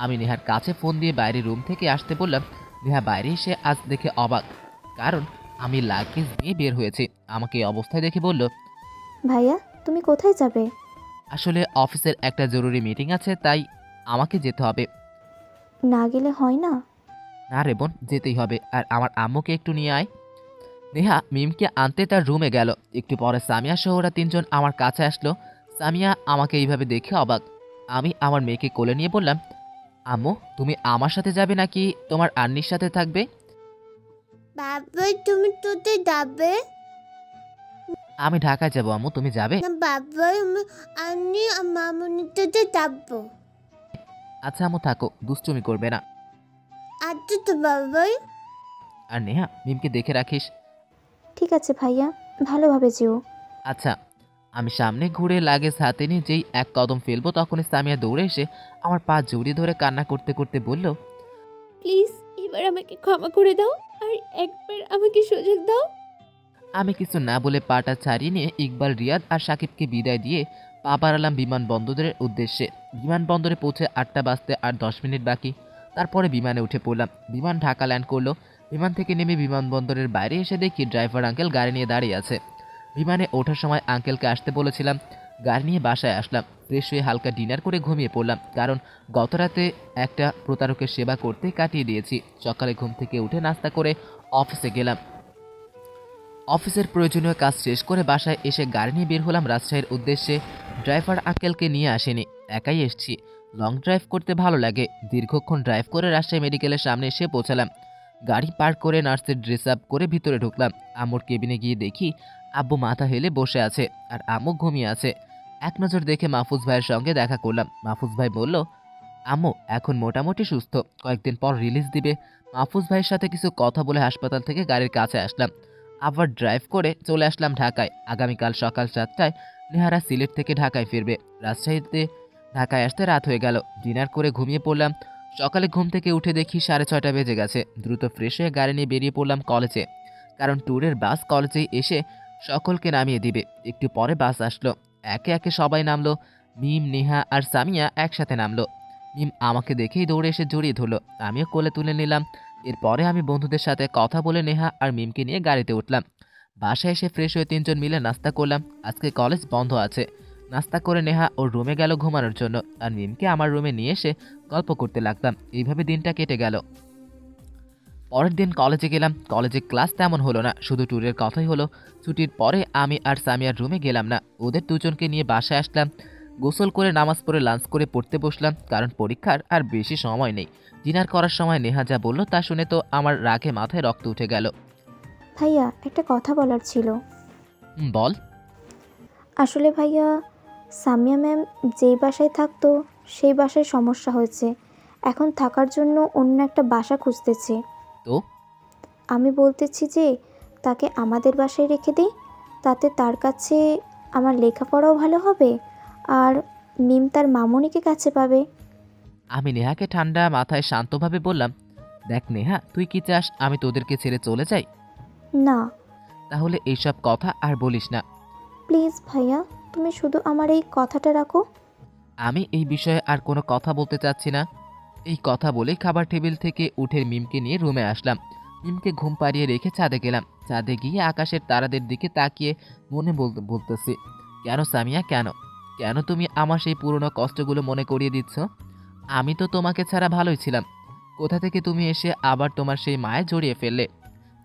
আমি নেহার কাছে ফোন দিয়ে বাইরে রুম থেকে আসতে বললাম। নেহা বাইরে এসে আজ দেখে অবাক, কারণ আমি লাগেজ নিয়ে বের হয়েছি। আমাকে এই অবস্থায় দেখে বলল, ভাইয়া, তুমি কোথায় যাবে? আসলে অফিসের একটা জরুরি মিটিং আছে, তাই আমাকে যেতে হবে। না গেলে হয় না? না রে বোন, যেতেই হবে। আর আমার আম্মুকে একটু নিয়ে আয়। নেহা মিমকে আনতে তার রুমে গেল। একটু পরে সামিয়া সহ ওরা তিনজন আমার কাছে আসলো। সামিয়া আমাকে এইভাবে দেখে অবাক। আমি আমার মেয়েকে কোলে নিয়ে বললাম, আম্মু, তুমি আমার সাথে যাবে নাকি তোমার আন্নির সাথে থাকবে? বাবা, তুমি তোতে যাবে? আমি ঢাকায় যাবো আম্মু, তুমি যাবে? না বাবা, আমি আন্নি আর মামুনির তোতে যাবো। আচ্ছা আম্মু, থাকো, দুষ্টুমি করবে না। আচ্ছা তো বাবাই। আর নেহা, মিমকে দেখে রাখিস। ঠিক আছে ভাইয়া, ভালোভাবে যেও। আচ্ছা। আমি সামনে ঘুরে লাগেজ হাতে নিয়ে যেই এক কদম ফেলবো, তখনই সামিয়া দৌড়ে এসে আমার পা জড়িয়ে ধরে কান্না করতে করতে বলল, প্লিজ এবার আমাকে ক্ষমা করে দাও, আর একবার আমাকে সুযোগ দাও। আমি কিছু না বলে পাটা ছাড়িয়ে নিয়ে ইকবাল, রিয়াদ আর সাকিবকে বিদায় দিয়ে পা বাড়ালাম বিমানবন্দরের উদ্দেশ্যে। বিমানবন্দরে পৌঁছে 8টা বাজতে আর 10 মিনিট বাকি। তারপরে বিমানে উঠে পড়লাম। বিমান ঢাকা ল্যান্ড করলো। বিমান থেকে নেমে বিমানবন্দরের বাইরে এসে দেখি ড্রাইভার আঙ্কেল গাড়ি নিয়ে দাঁড়িয়ে আছে। বিমানে ওঠার সময় আঙ্কেলকে আসতে বলেছিলাম। গাড়ি নিয়ে বাসায় আসলাম। ফ্রেশ হয়ে হালকা ডিনার করে ঘুমিয়ে পড়লাম, কারণ গত রাতে একটা প্রতারকের সেবা করতে কাটিয়ে দিয়েছি। সকালে ঘুম থেকে উঠে নাস্তা করে অফিসে গেলাম। অফিসের প্রয়োজনীয় কাজ শেষ করে বাসায় এসে গাড়ি নিয়ে বের হলাম রাজশাহীর উদ্দেশ্যে। ড্রাইভার আঙ্কেলকে নিয়ে আসেনি, একাই এসছি। লং ড্রাইভ করতে ভালো লাগে। দীর্ঘক্ষণ ড্রাইভ করে রাজশাহী মেডিকেলের সামনে এসে পৌঁছালাম। গাড়ি পার্ক করে নার্সের ড্রেস আপ করে ভিতরে ঢুকলাম। আম্মুর কেবিনে গিয়ে দেখি আব্বু মাথা হেলে বসে আছে, আর আম্মু ঘুমিয়ে আছে। এক নজর দেখে মাহফুজ ভাইয়ের সঙ্গে দেখা করলাম। মাহফুজ ভাই বলল, আম্মু এখন মোটামুটি সুস্থ, কয়েকদিন পর রিলিজ দিবে। মাহফুজ ভাইয়ের সাথে কিছু কথা বলে হাসপাতাল থেকে গাড়ির কাছে আসলাম। আবার ড্রাইভ করে চলে আসলাম ঢাকায়। আগামীকাল সকাল 7টায় নেহারা সিলেট থেকে ঢাকায় ফিরবে। রাজশাহীতে ঢাকায় আসতে রাত হয়ে গেল। ডিনার করে ঘুমিয়ে পড়লাম। সকালে ঘুম থেকে উঠে দেখি 6:30 বেজে গেছে। দ্রুত ফ্রেশ হয়ে গাড়ি নিয়ে বেরিয়ে পড়লাম কলেজে, কারণ ট্যুরের বাস কলেজেই এসে সকলকে নামিয়ে দিবে। একটু পরে বাস আসলো। একে একে সবাই নামলো। মিম, নেহা আর সামিয়া একসাথে নামলো। মিম আমাকে দেখেই দৌড়ে এসে জড়িয়ে ধরলো, আমিও কোলে তুলে নিলাম। এরপরে আমি বন্ধুদের সাথে কথা বলে নেহা আর মিমকে নিয়ে গাড়িতে উঠলাম। বাসায় এসে ফ্রেশ হয়ে 3জন মিলে নাস্তা করলাম। আজকে কলেজ বন্ধ আছে। নাস্তা করে নেহা ওর রুমে গেল ঘুমানোর জন্য, আর মিমকে আমার রুমে নিয়ে এসে গল্প করতে লাগলাম। এইভাবে দিনটা কেটে গেল। পরের দিন কলেজে গেলাম। কলেজে ক্লাস তেমন হলো না, শুধু ট্যুরের কথাই হলো। ছুটির পরে আমি আর সামিয়ার রুমে গেলাম না, ওদের দুজনকে নিয়ে বাসায় আসলাম। গোসল করে নামাজ পড়ে লাঞ্চ করে পড়তে বসলাম, কারণ পরীক্ষার আর বেশি সময় নেই। ডিনার করার সময় নেহা যা বলল তা শুনে তো আমার রাগে মাথায় রক্ত উঠে গেল। ভাইয়া একটা কথা বলার ছিল। বল। আসলে ভাইয়া, সামিয়া ম্যাম যেই বাসায় থাকতো সেই বাসায় সমস্যা হয়েছে, এখন থাকার জন্য অন্য একটা বাসা খুঁজতেছে। তো আমি বলতেছি যে তাকে আমাদের বাসায় রেখে দিই, তাতে তার কাছে আমার লেখাপড়াও ভালো হবে আর মিম তার মামুনিকে কাছে পাবে। আমি নেহাকে ঠান্ডা মাথায় শান্তভাবে বললাম, দেখ নেহা, তুই কি চাস আমি তোদেরকে ছেড়ে চলে যাই? না। তাহলে এইসব কথা আর বলিস না প্লিজ ভাইয়া, তুমি শুধু আমার এই কথাটা রাখো। আমি এই বিষয়ে আর কোনো কথা বলতে চাচ্ছি না। এই কথা বলেই খাবার টেবিল থেকে উঠে মিমকে নিয়ে রুমে আসলাম। মিমকে ঘুম পাড়িয়ে রেখে ছাদে গেলাম। ছাদে গিয়ে আকাশের তারাদের দিকে তাকিয়ে মনে বলতেছি, কেন সামিয়া, কেন কেন তুমি আমার সেই পুরনো কষ্টগুলো মনে করিয়ে দিচ্ছ? আমি তো তোমাকে ছাড়া ভালোই ছিলাম। কোথা থেকে তুমি এসে আবার তোমার সেই মায়ে জড়িয়ে ফেললে,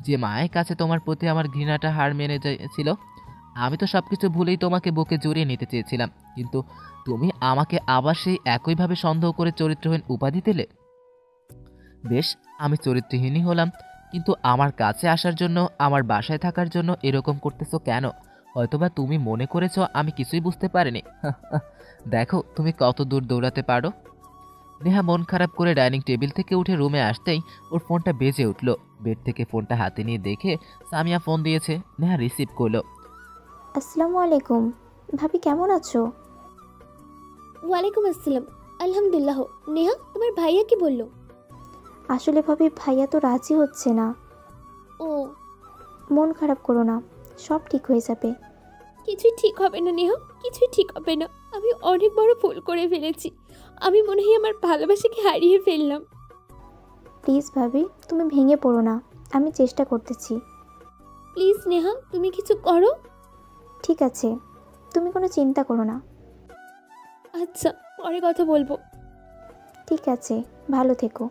যে মায়ের কাছে তোমার প্রতি আমার ঘৃণাটা হার মেনে ছিল। আমি তো সবকিছু ভুলেই তোমাকে বুকে জড়িয়ে নিতে চেয়েছিলাম, কিন্তু তুমি আমাকে আবার সেই একইভাবে সন্দেহ করে চরিত্রহীন উপাধি দিলে। বেশ, আমি চরিত্রহীনই হলাম, কিন্তু আমার কাছে আসার জন্য, আমার বাসায় থাকার জন্য এরকম করতেছো কেন? হয়তোবা তুমি মনে করেছো আমি কিছুই বুঝতে পারিনি। দেখো তুমি কত দূর দৌড়াতে পারো। নেহা মন খারাপ করে ডাইনিং টেবিল থেকে উঠে রুমে আসতেই ওর ফোনটা বেজে উঠল। বেড থেকে ফোনটা হাতে নিয়ে দেখে সামিয়া ফোন দিয়েছে। নেহা রিসিভ করলো। আসসালামু আলাইকুম ভাবি, কেমন আছো? ওয়ালাইকুম আসসালাম, আলহামদুলিল্লাহ। নেহা, তোমার ভাইয়া কি বললো? আসলে ভাবি, ভাইয়া তো রাজি হচ্ছে না। ও, মন খারাপ করো না, সব ঠিক হয়ে যাবে। কিছুই ঠিক হবে না নেহা, কিছুই ঠিক হবে না। আমি অনেক বড় ভুল করে ফেলেছি। আমি মনে হয় আমার ভালোবাসাকে হারিয়ে ফেললাম। প্লিজ ভাবি, তুমি ভেঙে পড়ো না, আমি চেষ্টা করতেছি। প্লিজ নেহা, তুমি কিছু করো। ঠিক আছে, তুমি কোনো চিন্তা করো না। আচ্ছা, পরে কথা বলবো। ঠিক আছে, ভালো থেকো।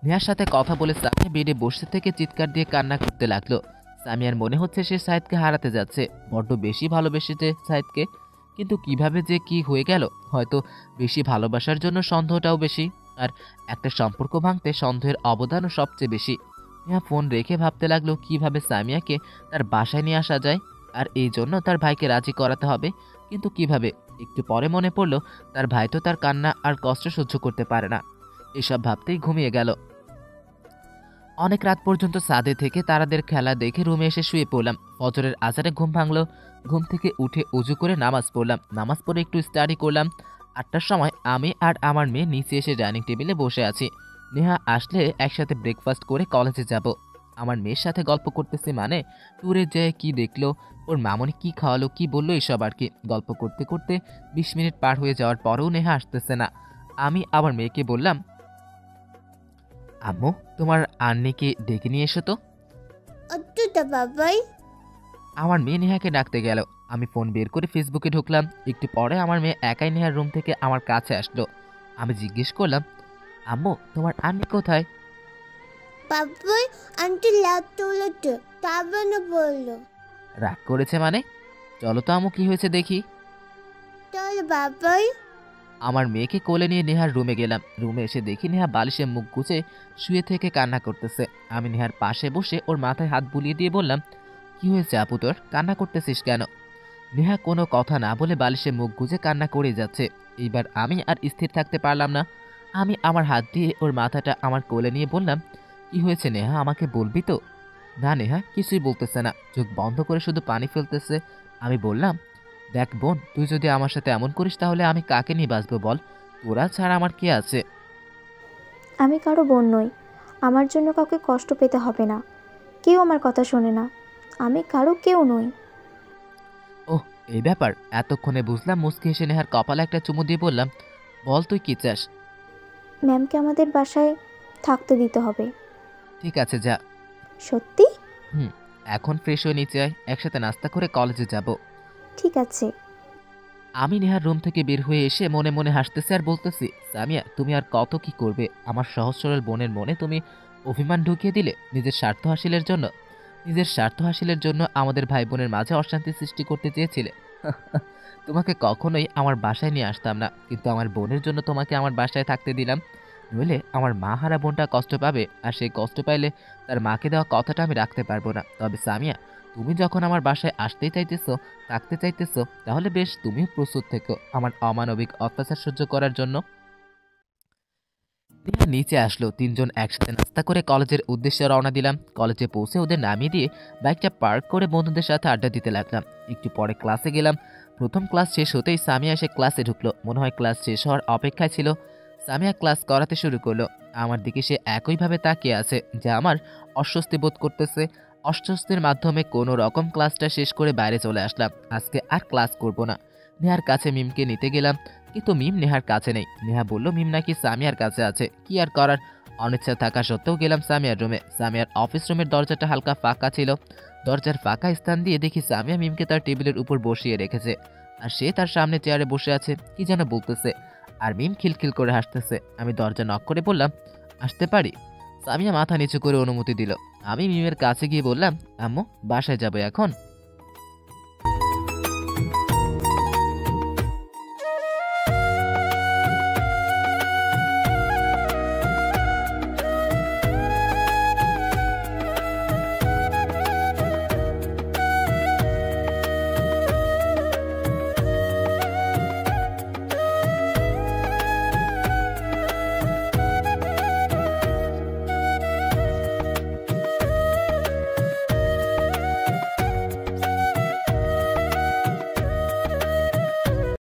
নেহার সাথে কথা বলে সামিয়া বেডে বসে থেকে চিৎকার দিয়ে কান্না করতে লাগলো। সামিয়ার মনে হচ্ছে সে সাইদকে হারাতে যাচ্ছে, বড্ড বেশি ভালোবেসেছে সাইদকে, কিন্তু কিভাবে যে কি হয়ে গেল। হয়তো বেশি ভালোবাসার জন্য সন্দেহটাও বেশি, আর একটা সম্পর্ক ভাঙতে সন্দেহের অবদানও সবচেয়ে বেশি। নেহা ফোন রেখে ভাবতে লাগলো কিভাবে সামিয়াকে তার বাসায় নিয়ে আসা যায়, আর এই জন্য তার ভাইকে রাজি করাতে হবে। কিন্তু কিভাবে? একটু পরে মনে পড়লো তার ভাই তো তার কান্না আর কষ্ট সহ্য করতে পারে না। এসব ভাবতেই ঘুমিয়ে গেল। অনেক রাত পর্যন্ত ছাদে থেকে তারাদের খেলা দেখে রুমে এসে শুয়ে পড়লাম। ফজরের আজানে ঘুম ভাঙলো। ঘুম থেকে উঠে উজু করে নামাজ পড়লাম। নামাজ পড়ে একটু স্টাডি করলাম। 8টার সময় আমি আর আমার মেয়ে নিচে এসে ডাইনিং টেবিলে বসে আছি। নেহা আসলে একসাথে ব্রেকফাস্ট করে কলেজে যাব। আমার মেয়ের সাথে গল্প করতেছি, মানে ট্যুরে যেয়ে কি দেখলো, ওর মামনি কি খাওয়ালো, কি বললো, এসব আর কি। গল্প করতে করতে 20 মিনিট পার হয়ে যাওয়ার পরেও নেহা আসতেছে না। আমি আমার মেয়েকে বললাম, আম্মু তোমার আন্নিকে ডেকে নিয়ে এসো তো। অতটা বাবাই। আমার মেয়ে নেহাকে ডাকতে গেল। আমি ফোন বের করে ফেসবুকে ঢুকলাম। একটু পরে আমার মেয়ে একাই নেহার রুম থেকে আমার কাছে আসলো। আমি জিজ্ঞেস করলাম, আম্মু তোমার আন্নি কোথায়? বাবাই, আন্টি লাভ তোলতে তারপর না বললো। রাগ করেছে মানে? চলো তো আম্মু, কি হয়েছে দেখি। চল বাবাই। আমার মেয়েকে কোলে নিয়ে নেহার রুমে গেলাম। রুমে এসে দেখি নেহা বালিশে মুখ গুজে শুয়ে থেকে কান্না করতেছে। আমি নেহার পাশে বসে ওর মাথায় হাত বুলিয়ে দিয়ে বললাম, কি হয়েছে আপু তোর, কান্না করতেছিস কেন? নেহা কোনো কথা না বলে বালিশে মুখ গুজে কান্না করে যাচ্ছে। এইবার আমি আর স্থির থাকতে পারলাম না। আমি আমার হাত দিয়ে ওর মাথাটা আমার কোলে নিয়ে বললাম, কি হয়েছে নেহা, আমাকে বলবি তো? না নেহা কিছুই বলতেছে না, চোখ বন্ধ করে শুধু পানি ফেলতেছে। আমি বললাম, দেখ বোন, তুই যদি আমার সাথে এমন করিস তাহলে আমি কাকে নিয়ে বাঁচবো বল? তোরা ছাড়া আমার কে আছে? আমি কারো বোন নই, আমার জন্য কাউকে কষ্ট পেতে হবে না। কেউ আমার কথা শোনে না, আমি কারো কেউ নই। ওহ, এই ব্যাপার এতক্ষণে বুঝলাম। মুচকি হেসে নেহার কপালে একটা চুমু দিয়ে বললাম, বল তুই কি চাস? ম্যামকে আমাদের বাসায় থাকতে দিতে হবে। ঠিক আছে যা। সত্যি? হুম, এখন ফ্রেশ হয়ে নিচে আয়, একসাথে নাস্তা করে কলেজে যাব। ঠিক আছে। আমি নেহার রুম থেকে বের হয়ে এসে মনে মনে হাসতেছি আর বলতেছি, সামিয়া তুমি আর কত কি করবে? আমার সহজ সরল বোনের মনে তুমি অভিমান ঢুকিয়ে দিলে নিজের স্বার্থ হাসিলের জন্য। নিজের স্বার্থ হাসিলের জন্য আমাদের ভাই বোনের মাঝে অশান্তি সৃষ্টি করতে চেয়েছিলে। তোমাকে কখনোই আমার বাসায় নিয়ে আসতাম না, কিন্তু আমার বোনের জন্য তোমাকে আমার বাসায় থাকতে দিলাম। নইলে আমার মা হারা বোনটা কষ্ট পাবে, আর সেই কষ্ট পাইলে তার মাকে দেওয়া কথাটা আমি রাখতে পারবো না। তবে সামিয়া, তুমি যখন আমার বাসায় আসতেই চাইতেছো, থাকতে চাইতেছো, তাহলে বেশ তুমিও প্রস্তুত থেকো আমার অমানবিক অত্যাচার সহ্য করার জন্য। নেহা নিচে আসলো। তিনজন একসাথে নাস্তা করে কলেজের উদ্দেশ্যে রওনা দিলাম। কলেজে পৌঁছে ওদের নামিয়ে দিয়ে বাইকটা পার্ক করে বন্ধুদের সাথে আড্ডা দিতে লাগলাম। একটু পরে ক্লাসে গেলাম। প্রথম ক্লাস শেষ হতেই সামিয়া এসে ক্লাসে ঢুকলো। মনে হয় ক্লাস শেষ হওয়ার অপেক্ষায় ছিল। সামিয়া ক্লাস করাতে শুরু করলো। আমার দিকে সে একইভাবে তাকিয়ে আছে, যা আমার অস্বস্তি বোধ করতেছে। অস্বস্তির মাধ্যমে কোনো রকম ক্লাসটা শেষ করে বাইরে চলে আসলাম। আজকে আর ক্লাস করব না। নেহার কাছে মিমকে নিতে গেলাম, কিন্তু মিম নেহার কাছে নেই। নেহা বলল মিম নাকি সামিয়ার কাছে আছে। কি আর করার, অনিচ্ছা থাকা সত্ত্বেও গেলাম সামিয়ার রুমে। সামিয়ার অফিস রুমের দরজাটা হালকা ফাঁকা ছিল। দরজার ফাঁকা স্থান দিয়ে দেখি সামিয়া মিমকে তার টেবিলের উপর বসিয়ে রেখেছে, আর সে তার সামনে চেয়ারে বসে আছে, কি যেন বলতেছে। আর মিম খিলখিল করে হাসতেছে। আমি দরজা নক করে বললাম, আসতে পারি? সামিয়া মাথা নিচু করে অনুমতি দিল। আমি মিমের কাছে গিয়ে বললাম, আম্মু বাসায় যাবো এখন।